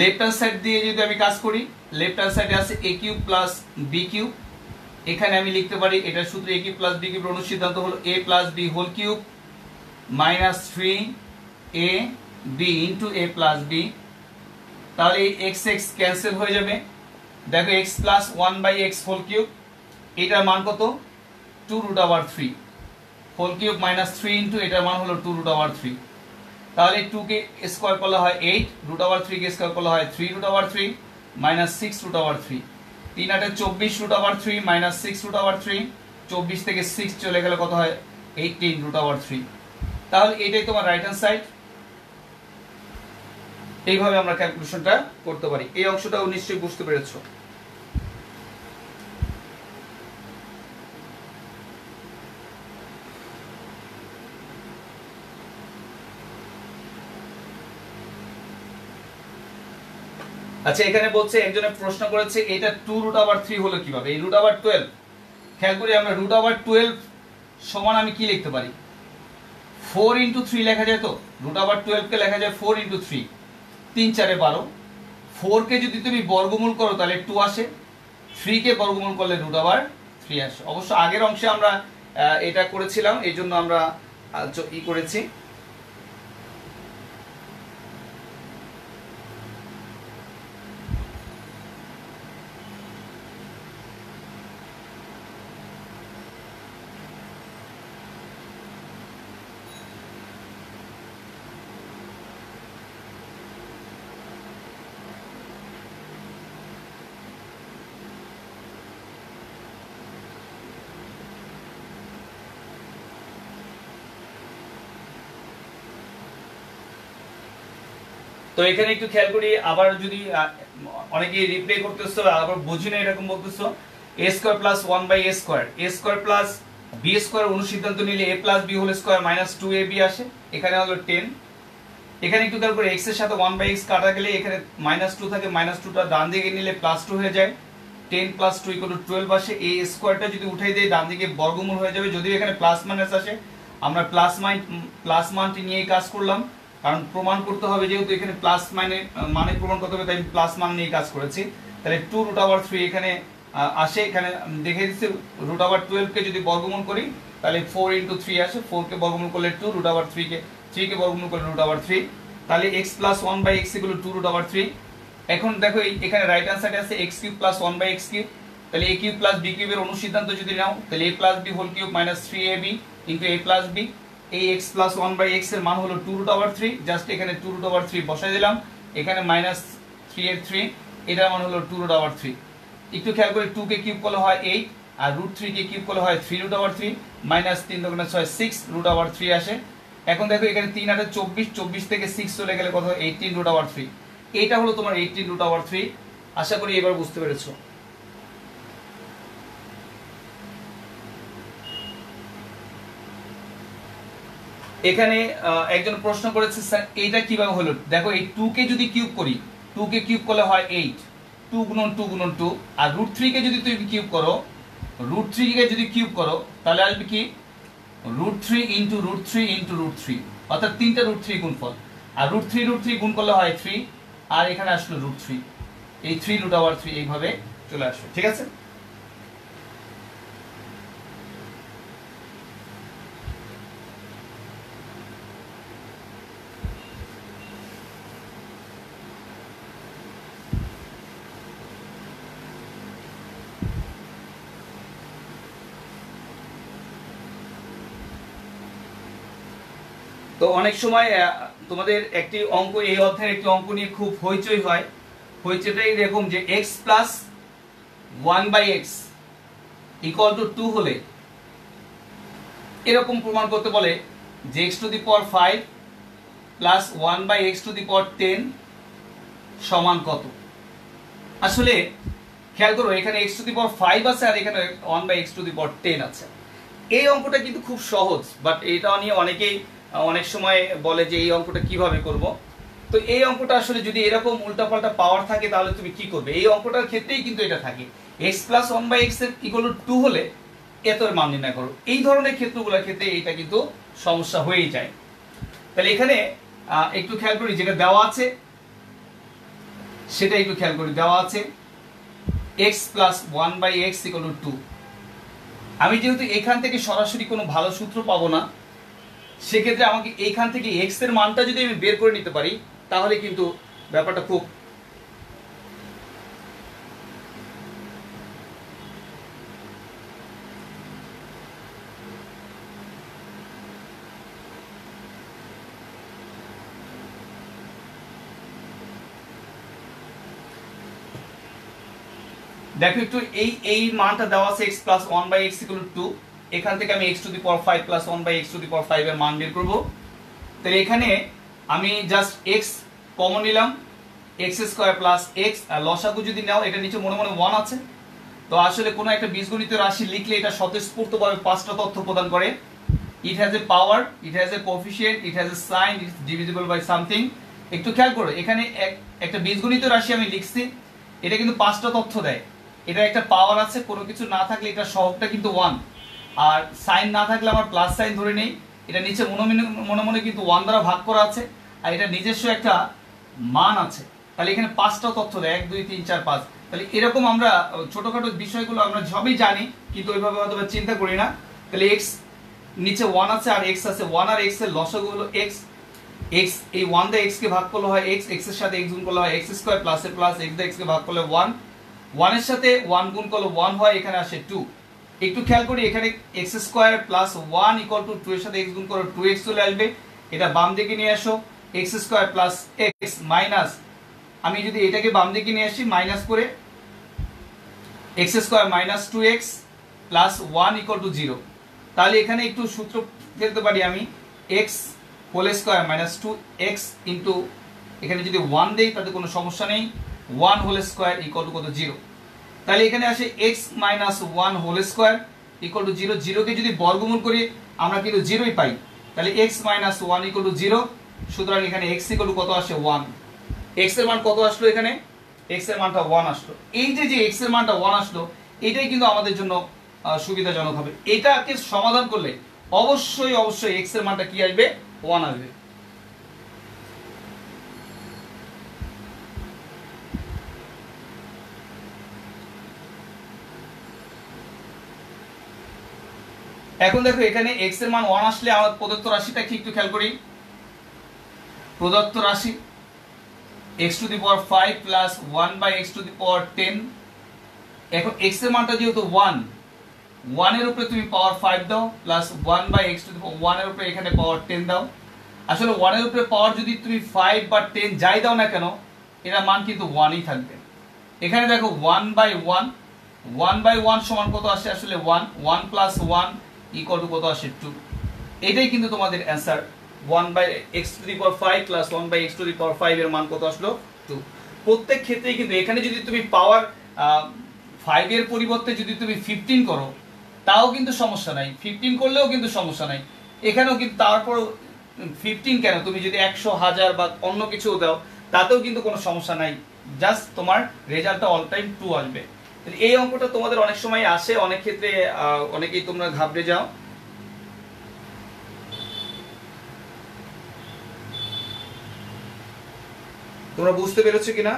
লেফট হ্যান্ড সাইড দিয়ে যদি আমি কাজ করি, লেফট হ্যান্ড সাইডে আছে a cube plus b cube. এখানে আমি লিখতে পারি এটার সূত্র a কিউব প্লাস b কিউবের অনুসিদ্ধান্ত হলো a plus b whole cube minus 3 a b into a plus b। তাহলে এই x x ক্যান্সেল হয়ে যাবে। দেখো x plus 1 by x whole cube, এটার মান কত 2 root over 3 whole cube minus 3 into এটার মান হলো 2 রুট ওভার 3। তাহলে 2 কে স্কয়ার করলে হয় 8, রুট ওভার 3 কে স্কয়ার করলে হয় 3 root over 3 minus 6 root over 3। 3 8 24 root over 3 minus 6 root over 3। 24 থেকে 6 চলে গেলে কত হয় 18 রুট ওভার 3। তাহলে এটাই তোমার রাইট হ্যান্ড সাইড। এইভাবে আমরা ক্যালকুলেশনটা করতে পারি। এই অংশটাও নিশ্চয়ই বুঝতে পেরেছো। আচ্ছা, এখানে বলছে একজনে প্রশ্ন করেছে এটা 2 রুট ওভার 3 হলো কিভাবে, এই রুট ওভার 12। খেয়াল করি আমরা রুট ওভার 12 সমান আমি কি লিখতে পারি 4 ইন্টু 3 লেখা যায়। তো রুট ওভার 12 কে লেখা যায় 4 ইন্টু 3, 3 4 12। 4 কে যদি তুমি বর্গমূল করো তাহলে 2 আসে, 3 কে বর্গমূল করলে রুট ওভার 3 আসে। অবশ্য আগের অংশে আমরা এটা করেছিলাম, এই জন্য আমরা করেছি। তো এখানে একটু খেয়াল করি, আবার যদি অনেকে রিপ্লে করতেছো আবার বুঝি না এরকম বলতেছো a square plus 1 by a square, a square plus b square অনুসিদ্ধান্ত নিলে a plus b whole square minus 2ab আসে। এখানে হলো 10। এখানে একটু খেয়াল করে x এর সাথে 1 বাই x কাটা গেলে এখানে মাইনাস 2 থাকে, মাইনাস 2টা ডান দিকে নিলে প্লাস 2 হয়ে যায়। 10 প্লাস 2 ইকুয়াল টু 12 আসে। a স্কয়ারটা যদি উঠাই দেই ডান দিকে বর্গমূল হয়ে যাবে। যদিও এখানে প্লাস মাইনাস আসে, আমরা প্লাস মানটি নিয়েই কাজ করলাম, কারণ প্রমাণ করতে হবে যেহেতু এখানে প্লাস মানে প্রমাণ করতে হবে, তাই প্লাস মান নিয়ে কাজ করেছি। তাহলে 2 রুট ওভার 3 এখানে আসে। এখানে দেখে দিচ্ছি রুট ওভার 12 কে যদি বর্গমূল করি তাহলে 4 ইন্টু 3 আসে। 4 কে বর্গমূল করলে 2, রুট ওভার 3 কে বর্গমূল করলে রুট ওভার 3। তাহলে x plus 1 by x equal to 2 root over 3। এখন দেখো এখানে রাইট হ্যান্ড সাইডে আছে x cube plus 1 by x cube. তাহলে a কিউব প্লাস b কিউবের অনুসিদ্ধান্ত যদি নাও তাহলে a plus b whole cube minus 3ab into a plus b। এই x প্লাস 1 বাই x এর মান হলো 2 রুট ওভার 3। জাস্ট এখানে 2 রুট ওভার 3 বসাই দিলাম। এখানে মাইনাস 3 এর 3, এটার মান হলো 2 রুট ওভার 3। একটু খেয়াল করে 2 কে কিউব করলে হয় 8 আর রুট 3 কে কিউব করলে হয় 3 রুট ওভার 3 মাইনাস 3 দুগুণে 6 6 রুট ওভার 3 আসে। এখন দেখো এখানে 3 8 24, 24 থেকে 6 চলে গেলে কত হয় 18 রুট ওভার 3। এইটা হলো তোমার 18 রুট ওভার 3। আশা করি এবার বুঝতে পেরেছো। এখানে একজন প্রশ্ন করেছে স্যার এইটা কিভাবে হলো। দেখো এই 2 কে যদি কিউব করি, 2 কে কিউব করলে হয় 8, 2 গুণন 2 গুণন 2। আর রুট 3 কে যদি তুমি কিউব করো, রুট 3 কে যদি কিউব করো তাহলে আসবে কি root 3 into root 3 into root 3, অর্থাৎ 3টা রুট 3 গুণফল। আর রুট 3 গুণ করলে হয় 3, আর এখানে আসলো রুট 3। এই 3 রুট ওভার 3 এইভাবে চলে আসবে। ঠিক আছে। তো তো অনেক সময় তোমাদের একটি অঙ্ক, এই অধ্যায়ের একটি অঙ্ক নিয়ে খুব হইচই হয়। হইচইটা এরকম যে x plus 1/x equal to 2 হলে এরকম প্রমাণ করতে বলে যে x to the power 5 plus 1/x to the power 10 সমান কত। আসলে খেয়াল করো, এখানে x টু দি পাওয়ার 5 আছে আর এখানে 1/x টু দি পাওয়ার 10 আছে। এই অঙ্কটা কিন্তু খুব সহজ, বাট এটা নিয়ে অনেকেই অনেক সময় বলে যে এই অঙ্কটা কিভাবে করব। তো এই অঙ্কটা আসলে যদি এরকম উল্টাপাল্টা পাওয়ার থাকে তাহলে তুমি কি করবে। এই অঙ্কটার ক্ষেত্রেই কিন্তু এটা থাকে, x প্লাস 1/x এর ইকুয়াল টু 2 হলে এতর মান নির্ণয় করো। এই ধরনের ক্ষেত্রগুলোর ক্ষেত্রে এটা কিন্তু সমস্যা হয়েই যায়। তাহলে এখানে একটু খেয়াল করি, যেটা দেওয়া আছে সেটা একটু খেয়াল করি। দেওয়া আছে x plus 1/x equal to 2। আমি যেহেতু এখান থেকে সরাসরি কোনো ভালো সূত্র পাবো না, সেক্ষেত্রে আমাকে এইখান থেকে x এর মানটা যদি আমি বের করে নিতে পারি তাহলে কিন্তু ব্যাপারটা খুব দেখো একটু, এই মানটা দেওয়া আছে x plus 1/x equal to 2। এখান থেকে আমি x to the power 5 plus 1/x to the power 5 এর মান বের করব। তাহলে এখানে আমি জাস্ট x কমন নিলাম, x স্কয়ার প্লাস x, আর লসাগু যদি নাও এটা নিচে মনে মনে 1 আছে। তো আসলে কোনো একটা বীজগণিত রাশি লিখলে এটা স্বতঃস্ফূর্তভাবে পাঁচটা তথ্য প্রদান করে। It has a power, it has a coefficient, it has a sign, it is divisible by something. একটু খেয়াল করো, এখানে একটা বীজগণিত রাশি আমি লিখছি, এটা কিন্তু পাঁচটা তথ্য দেয়। এটা একটা পাওয়ার আছে, কোনো কিছু না থাকলে এটা সহগটা কিন্তু 1, আর সাইন না থাকলে আমার প্লাস সাইন ধরে নেই। এটা নিচে মনে মনে কিন্তু 1 দ্বারা ভাগ করা আছে, আর এটা নিজস্ব একটা মান আছে। তাহলে এখানে পাঁচটা তথ্য দেয়, 1 2 3 4 5। তাহলে এরকম আমরা ছোটখাটো বিষয়গুলো আমরা সবই জানি, কিন্তু ওইভাবে হয়তো চিন্তা করি না। তাহলে x নিচে 1 আছে আর x আছে, 1 আর x এর লসাগু হলো x। এই 1 দিয়ে x কে ভাগ করলে হয় x, x এর সাথে x গুণ করলে হয় x স্কয়ার, প্লাস এর প্লাস, x দিয়ে x কে ভাগ করলে 1, 1 এর সাথে 1 গুণ করলে 1 হয়, এখানে আসে 2। একটু খেয়াল করি, এখানে x square plus 1 equal to 2 এর সাথে x গুণ করলে 2x চলে আসবে। এটা বাম দিকে নিয়ে আসো, x square plus x minus, আমি যদি এটাকে বাম দিকে নিয়ে আসি মাইনাস করে x square minus 2x plus 1 equal to 0। তাহলে এখানে একটু সূত্র ফেলতে পারি আমি, x whole square minus 2x into, এখানে যদি 1 দেই তাতে কোনো সমস্যা নেই, 1 হোল স্কয়ার ইকুয়াল টু কত 0। তাহলে এখানে আসে x minus 1 whole square equal to 0। 0 কে যদি বর্গমূল করি আমরা কিন্তু 0ই পাই। তাহলে x মাইনাস 1 ইকুয়াল টু 0। সুতরাং এখানে x ইকুয়াল টু কত আসে 1। x এর মান কত আসলো, এখানে x এর মানটা 1 আসলো। এই যে x এর মানটা 1 আসলো, এটাই কিন্তু আমাদের জন্য সুবিধাজনক হবে। এটাকে সমাধান করলে অবশ্যই x এর মানটা কি আসবে, 1 আসবে। এখন দেখো, এখানে x এর মান 1 আসলে আমার প্রদত্ত রাশিটা কি একটু খেয়াল করি। প্রদত্ত রাশি x to the power 5 plus 1/x to the power 10। এখন x এর মানটা যেহেতু 1 এর উপরে তুমি পাওয়ার 5 দাও, প্লাস 1/x টু দি পাওয়ার 1 এর উপরে এখানে পাওয়ার 10 দাও। আসলে 1 এর উপরে পাওয়ার যদি তুমি 5 বা 10 যাই দাও না কেন, এর মান কিন্তু 1ই থাকবে। এখানে দেখো 1/1 সমান কত আসে, আসলে 1 প্লাস 1 ইকুয়াল টু কত আসে 2। এটাই কিন্তু তোমাদের answer, 1/x to the power 5 plus 1/x to the power 5 এর মান কত আসলো 2। প্রত্যেক ক্ষেত্রেই কিন্তু এখানে যদি তুমি পাওয়ার 5 এর পরিবর্তে যদি তুমি 15 করো তাও কিন্তু সমস্যা নাই, 15 করলেও কিন্তু সমস্যা নাই। এখানেও কিন্তু তারপর 15 কেন, তুমি যদি 100 1000 বা অন্য কিছু দাও তাতেও কিন্তু কোনো সমস্যা নাই, জাস্ট তোমার রেজাল্টটা অল টাইম 2 আসবে। এই অঙ্কটা তোমাদের অনেক সময় আসে, অনেক ক্ষেত্রে অনেকেই তোমরা ঘাবড়ে যাও। তোমরা বুঝতে পেরেছো কিনা?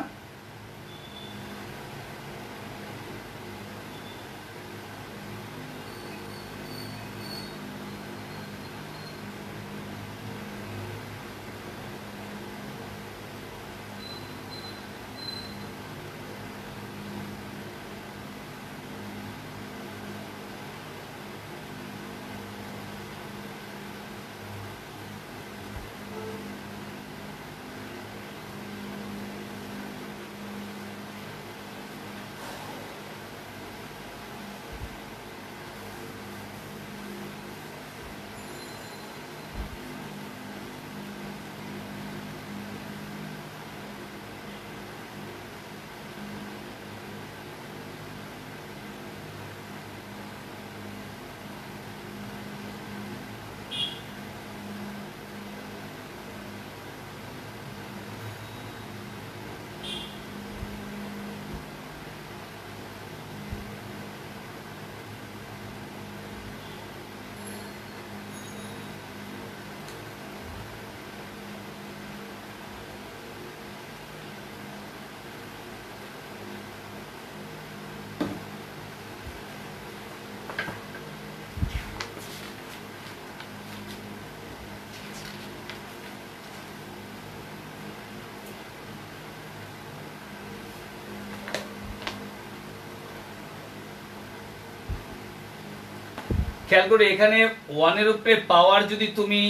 খেয়াল করে এখানে 1 এর উপরে পাওয়ার যদি তুমি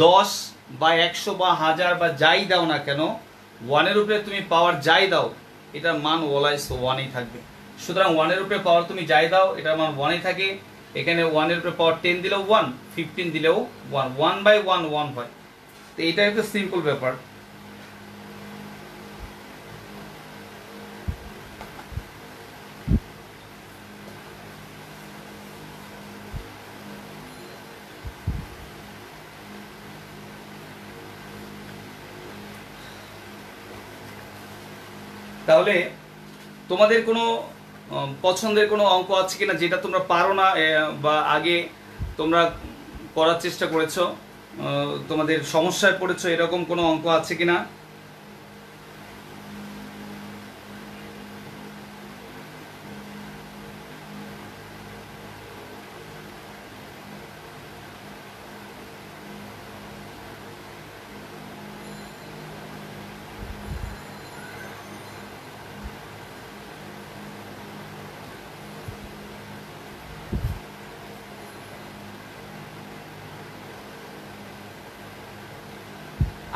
10 বা 100 বা 1000 বা যাই দাও না কেন, 1 এর উপরে তুমি পাওয়ার যাই দাও এটার মান অলওয়েজ 1ই থাকবে। সুতরাং 1 এর উপরে পাওয়ার তুমি যাই দাও এটার মান 1ই থাকে। এখানে 1 এর উপরে পাওয়ার 10 দিলেও 1, 15 দিলেও 1, 1/1 1 হয়। তো এটা একটা সিম্পল ব্যাপার। তাহলে তোমাদের কোনো পছন্দের কোনো অঙ্ক আছে কিনা যেটা তোমরা পারো না বা আগে তোমরা করার চেষ্টা করেছো, তোমাদের সমস্যায় পড়েছো, এরকম কোনো অঙ্ক আছে কিনা?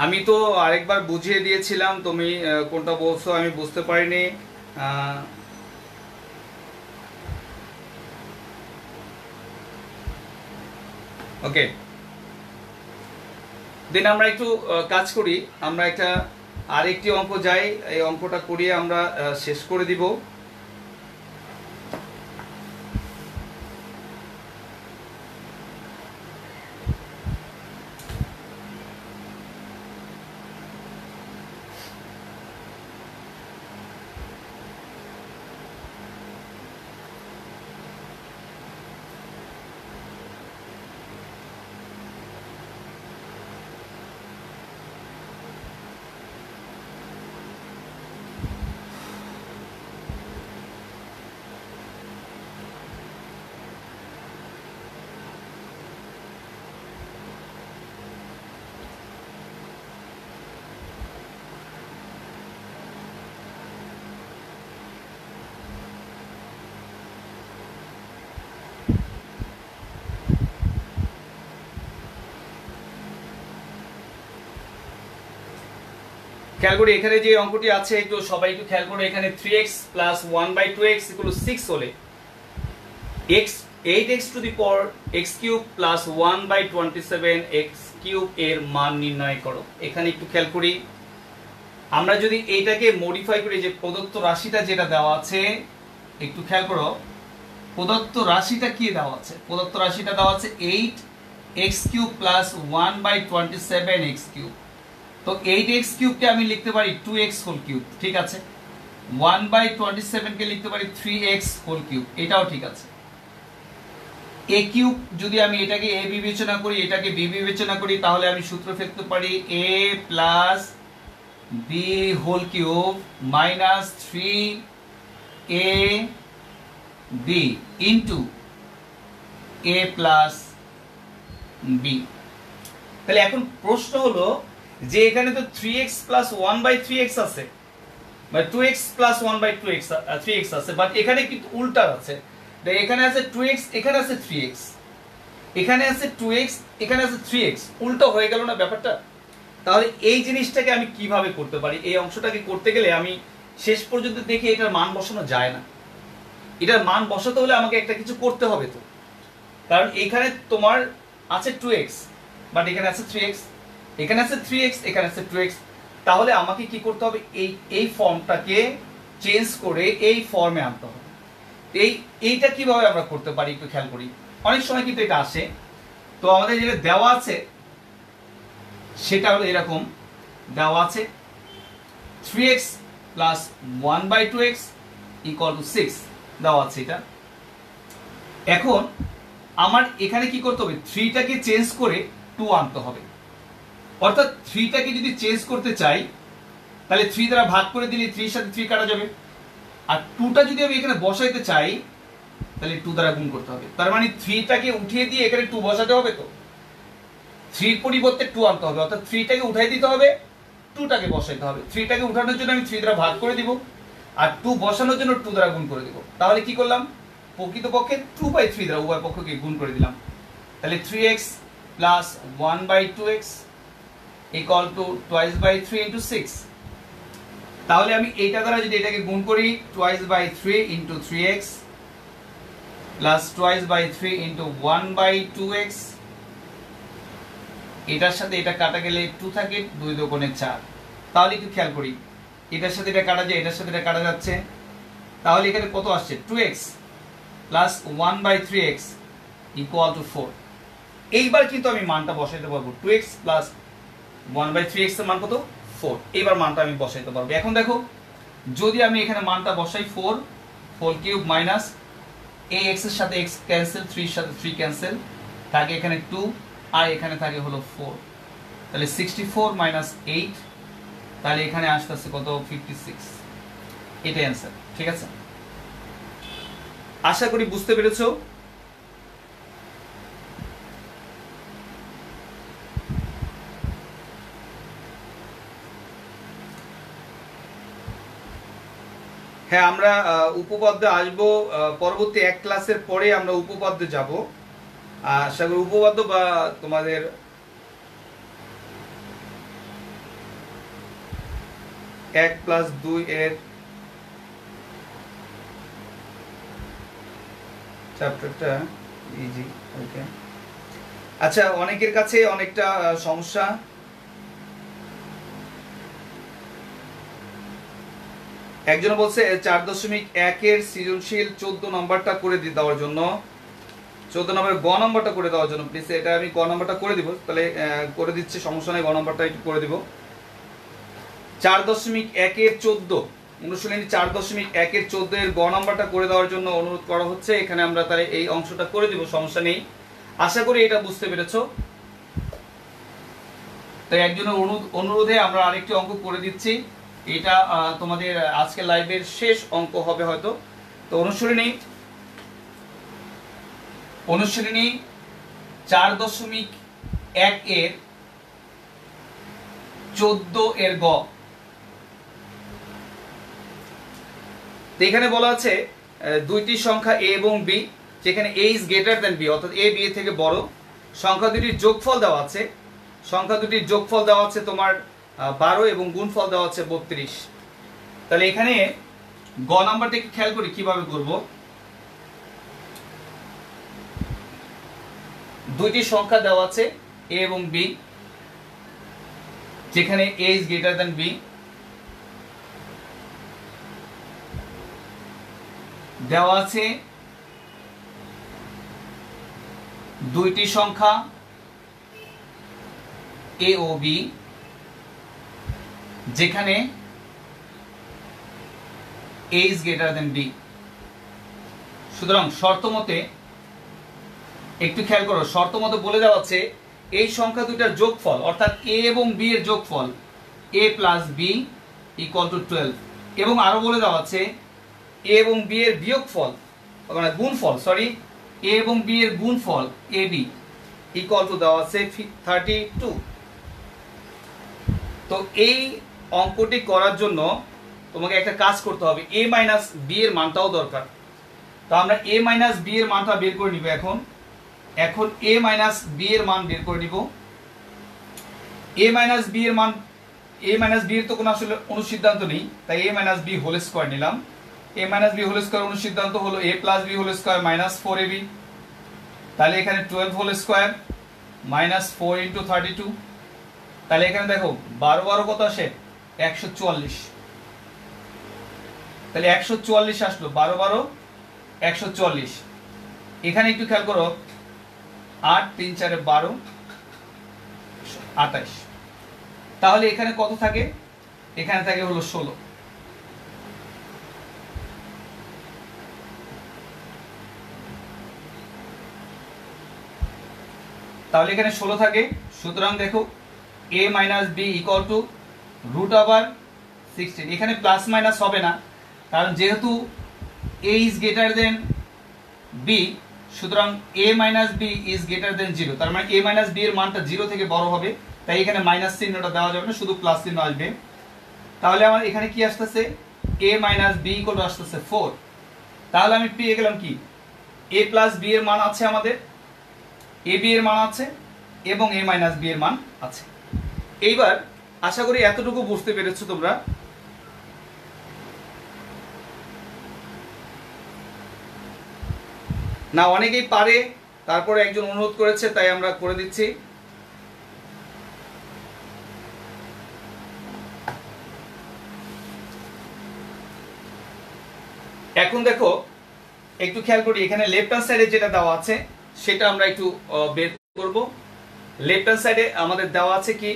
আমি তো আরেকবার বুঝিয়ে দিয়েছিলাম, তুমি কোনটা বলছো আমি বুঝতে পারিনি। ওকে, দেন আমরা একটু কাজ করি, আমরা একটা আরেকটি অঙ্ক যাই, এই অঙ্কটা করিয়ে আমরা শেষ করে দিব। খেয়াল করি এখানে যে অঙ্কটি আছে একটু সবাই একটু খেয়াল করে, এখানে 3x প্লাস 1/2x ইকুয়াল 6 হলে x 8x two the power x cube plus 1/27x cube এর মান নির্ণয় করো। এখানে একটু খেয়াল করি, আমরা যদি এইটাকে মডিফাই করি, যে প্রদত্ত রাশিটা যেটা দেওয়া আছে, একটু খেয়াল করো প্রদত্ত রাশিটা কি দেওয়া আছে। প্রদত্ত রাশিটা দেওয়া আছে 8x cube plus 1/27x cube. তো 8x কিউবকে আমি লিখতে পারি 2x হোল কিউব, ঠিক আছে। 1/27 কে লিখতে পারি 3x হোল কিউব, এটাও ঠিক আছে। a কিউব যদি আমি এটাকে a বিবেচনা করি, এটাকে b বিবেচনা করি, তাহলে আমি সূত্র ফেলতে পারি a plus b whole cube minus 3ab into a plus b। তাহলে এখন প্রশ্ন হলো যে এখানে তো 3x প্লাস 1/3x আছে, বা 2x প্লাস 1/2x 3x আছে, বাট এখানে কিন্তু উল্টা আছে। এখানে আছে 2x, এখানে আছে 3x, এখানে আছে 2x, এখানে আছে 3x, উল্টো হয়ে গেল না ব্যাপারটা? তাহলে এই জিনিসটাকে আমি কিভাবে করতে পারি? এই অংশটাকে করতে গেলে আমি শেষ পর্যন্ত দেখি এটার মান বসানো যায় না। এটার মান বসাতে হলে আমাকে একটা কিছু করতে হবে তো, কারণ এখানে তোমার আছে 2x বাট এখানে আছে 3x, এখানে আছে 3x, এখানে আছে 2x। তাহলে আমাকে কি করতে হবে? এই ফর্মটাকে চেঞ্জ করে এই ফর্মে আনতে হবে। এইটা কিভাবে আমরা করতে পারি একটু খেয়াল করি। অনেক সময় কিন্তু এটা আসে। তো আমাদের যেটা দেওয়া আছে সেটা হলো এরকম দেওয়া আছে 3x plus 1/2x equal to 6 দেওয়া আছে এটা। এখন আমার এখানে কি করতে হবে? 3টাকে চেঞ্জ করে 2 আনতে হবে। অর্থাৎ 3টাকে যদি চেঞ্জ করতে চাই তাহলে 3 দ্বারা ভাগ করে দিলে 3 এর সাথে 3 কাটা যাবে, আর 2টা যদি আমি এখানে বসাইতে চাই তাহলে 2 দ্বারা গুণ করতে হবে। তার মানে 3টাকে উঠিয়ে দিয়ে এখানে 2 বসাতে হবে, তো 3 পরিবর্তে 2 আনতে হবে। অর্থাৎ 3টাকে উঠাই দিতে হবে, 2টাকে বসাইতে হবে। 3টাকে উঠানোর জন্য আমি 3 দ্বারা ভাগ করে দিব, আর 2 বসানোর জন্য 2 দ্বারা গুণ করে দিব। তাহলে কি করলাম? প্রকৃতপক্ষে 2/3 দ্বারা উভয় পক্ষকে গুণ করে দিলাম। তাহলে 3x plus 1/2x equal to 2/3 into 6। তাহলে আমি এইটা দ্বারা যদি এটাকে গুণ করি 2/3 into 3x plus 2/3 into 1/2x, এটার সাথে এটা কাটা গেলে 2 থাকে, 2 দুগুণে 4। তাহলে একটু খেয়াল করি, এটার সাথে এটা কাটা যায়, এটার সাথে এটা কাটা যাচ্ছে, তাহলে এখানে কত আসছে 2x plus 1/3x equal to 4। এইবার কিন্তু আমি মানটা বসাইতে পারবো, 2x প্লাস 1/3x এর মান কত 4। এইবার মানটা আমি বসাইতে পারবো। এখন দেখো যদি আমি এখানে মানটা বসাই 4 কিউব মাইনাস এই x এর সাথে x ক্যান্সেল, 3 এর সাথে 3 ক্যান্সেল, থাকে এখানে 2 আর এখানে থাকে হলো 4, তাহলে 64 মাইনাস 8, তাহলে এখানে আসতেছে কত 56। এটাই অ্যান্সার। ঠিক আছে, আশা করি বুঝতে পেরেছো। হ্যাঁ, আমরা উপপাদ্যে আসবো পরবর্তী এক ক্লাসের পরে, আমরা উপপাদ্যে যাব। আশা করি উপপাদ্য বা তোমাদের এক প্লাস 2 এর চ্যাপ্টারটা ইজি। ওকে, আচ্ছা, অনেকের কাছে অনেকটা সমস্যা। একজন বলছে 4.1 এর সৃজনশীল 14 নম্বরটা করে দেওয়ার জন্য, 14 নম্বরের গ নম্বরটা করে দেওয়ার জন্য প্লিজ। এটা আমি গ নম্বরটা করে দিব, তাহলে করে দিচ্ছি, সমস্যা নেই, গ নম্বরটা একটু করে দিব। 4.1 এর 14 অনুশীলনী 4.1 এর 14 এর গ নম্বরটা করে দেওয়ার জন্য অনুরোধ করা হচ্ছে। এখানে আমরা তাহলে এই অংশটা করে দিব, সমস্যা নেই। আশা করি এটা বুঝতে পেরেছো। তাই একজনের অনুরোধে আমরা আরেকটি অঙ্ক করে দিচ্ছি। এটা তোমাদের আজকের লাইভের শেষ অঙ্ক হবে হয়তো। তো অনুশীলনী 4.1 এর 14 এর গ। এখানে বলা আছে দুইটি সংখ্যা a এবং b, যেখানে a is greater than b, অর্থাৎ a b এর থেকে বড়। সংখ্যা দুটির যোগফল দেওয়া আছে, তোমার 12 এবং গুণফল দেওয়া আছে 32। তাহলে এখানে গ নাম্বারটা একটু খেয়াল করি কিভাবে করব। দুইটি সংখ্যা দেওয়া আছে a এবং b, যেখানে a is greater than b। দেওয়া আছে দুইটি সংখ্যা a ও b, যেখানে a is greater than b। সুতরাং শর্ত মতে একটু খেয়াল করো, শর্ত মতে বলে দেওয়া আছে এই সংখ্যা দুইটার যোগফল, অর্থাৎ a এবং b এর যোগফল a plus b equal two 12, এবং আরো বলে দেওয়া আছে a এবং b এর বিয়োগফল, মানে গুণফল, সরি, a এবং b এর গুণফল ab ইকুয়াল টু দেওয়া আছে 32। তো এই অঙ্কটি করার জন্য তোমাকে একটা কাজ করতে হবে, a মাইনাস b এর মানটাও দরকার। তো আমরা a মাইনাস b এর মানটা বের করে নিব। এখন a মাইনাস b এর মান বের করে নিব। a মাইনাস b এর মান, a মাইনাস b এর তো কোনো আসলে অনুসিদ্ধান্ত নেই, তাই a minus b whole square নিলাম। a minus b whole square অনুসিদ্ধান্ত হলো a plus b whole square minus 4ab। তাহলে এখানে 12 হোল স্কয়ার মাইনাস 4 ইন্টু 32। তাহলে এখানে দেখো 12 কত আসে 144। তাহলে 144 আসলো, 12 144। এখানে একটু খেয়াল করো, 8 3 4 12 28। তাহলে এখানে কত থাকে, এখানে থাকে হলো 16। তাহলে এখানে 16 থাকে। সুতরাং দেখো a minus b equal to root over 16। এখানে প্লাস মাইনাস হবে না, কারণ যেহেতু a is greater than b, সুতরাং a minus b is greater than 0। তার মানে a মাইনাস b এর মানটা 0 থেকে বড় হবে, তাই এখানে মাইনাস চিহ্নটা দেওয়া যাবে না, শুধু প্লাস চিহ্ন আসবে। তাহলে আমার এখানে কি আসতেছে, a minus b equal two আসতেছে 4। তাহলে আমি পেয়ে গেলাম কি এ প্লাস বি এর মান আছে আমাদের, এ বি এর মান আছে এবং এ মাইনাস বি এর মান আছে। এইবার আশা করি এতটুকু বুঝতে পেরেছো তোমরা। না অনেকেই পারে, তারপরে একজন অনুরোধ করেছে তাই আমরা করে দিচ্ছি। এখন দেখো একটু খেয়াল করি, এখানে লেফট হ্যান্ড সাইডে যেটা দেওয়া আছে সেটা আমরা একটু বের করব। লেফট হ্যান্ড সাইডে আমাদের দেওয়া আছে কি,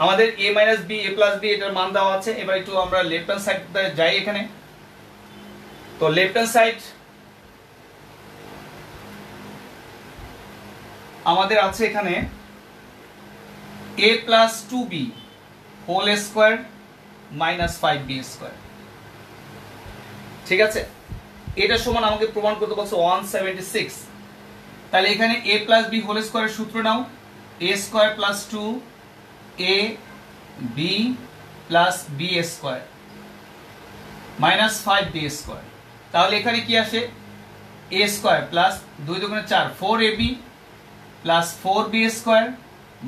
আমাদের এ minus B A plus B এটার মান দেওয়া আছে। এবার একটু আমরা লেফট হ্যান্ড সাইডে যাই। এখানে তো লেফট হ্যান্ড সাইড আমাদের আছে এখানে a plus two B whole square minus 5b square. ঠিক আছে, এটা সমান আমাকে প্রমাণ করতে বলছে 176। তাহলে এখানে a প্লাস বি হোল স্কোয়ারের সূত্র নাও, a square plus two A B plus B square minus 5b square. তাহলে এখানে কি আসে, a স্কোয়ার প্লাস 2 দুগুণে 4 4ab plus 4b square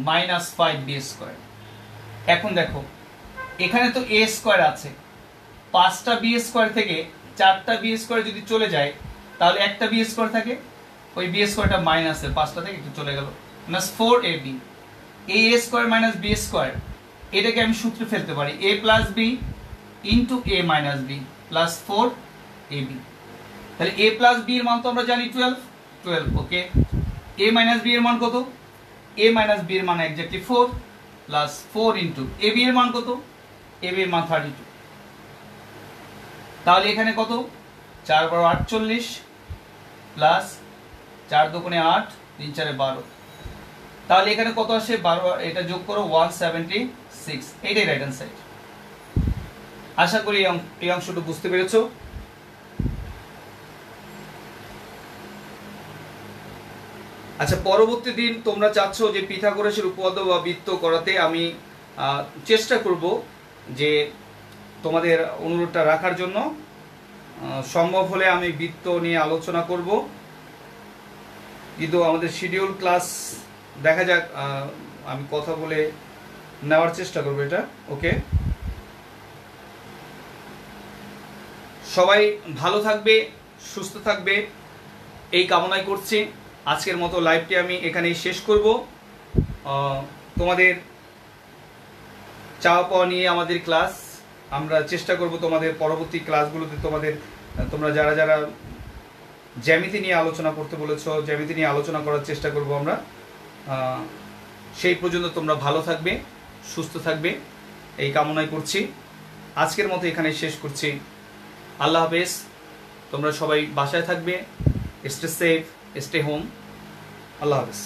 minus 5b square. এখন দেখো এখানে তো a স্কোয়ার আছে, 5টা b স্কোয়ার থেকে 4টা b স্কোয়ার যদি চলে যায় তাহলে একটা b স্কোয়ার থাকে, ওই b স্কোয়ারটা মাইনাসের 5টা থেকে একটু চলে গেল, মাইনাস 4ab। এই a square minus b square এটাকে আমি সূত্রে ফেলতে পারি, a plus B into a minus B plus 4ab। তাহলে a প্লাস বি এর মান তো আমরা জানি 12। ওকে, a মাইনাস বি এর মান কত, a মাইনাস বি এর মান exactly 4 plus 4 into a B এর মান কত, a বি এর মান 32। তাহলে এখানে কত, 4 বারো 48 প্লাস 4 দুগুণে 8 3 4 12। তাহলে এখানে কত আসে 12, এটা যোগ করো 176। এইটাই রাইট হ্যান্ড সাইড। আশা করি এই অংশটা বুঝতে পেরেছো। আচ্ছা, পরবর্তী দিন তোমরা চাচ্ছ যে পিথাগোরাসের উপপাদ্য বা বৃত্ত করাতে, আমি চেষ্টা করব যে তোমাদের অনুরোধটা রাখার জন্য। সম্ভব হলে আমি বৃত্ত নিয়ে আলোচনা করব, কিন্তু আমাদের শিডিউল ক্লাস দেখা যাক, আমি কথা বলে নেওয়ার চেষ্টা করব এটা। ওকে, সবাই ভালো থাকবে, সুস্থ থাকবে এই কামনাই করছি। আজকের মতো লাইভটি আমি এখানেই শেষ করব। তোমাদের চাওয়া পাওয়া নিয়ে আমাদের ক্লাস, আমরা চেষ্টা করব তোমাদের পরবর্তী ক্লাসগুলোতে তোমরা যারা যারা জ্যামিতি নিয়ে আলোচনা করতে বলেছো, জ্যামিতি নিয়ে আলোচনা করার চেষ্টা করব আমরা। সেই পর্যন্ত তোমরা ভালো থাকবে, সুস্থ থাকবে এই কামনাই করছি। আজকের মতো এখানেই শেষ করছি। আল্লাহ হাফেজ। তোমরা সবাই বাসায় থাকবে, স্টে সেফ, স্টে হোম। আল্লাহ হাফেজ।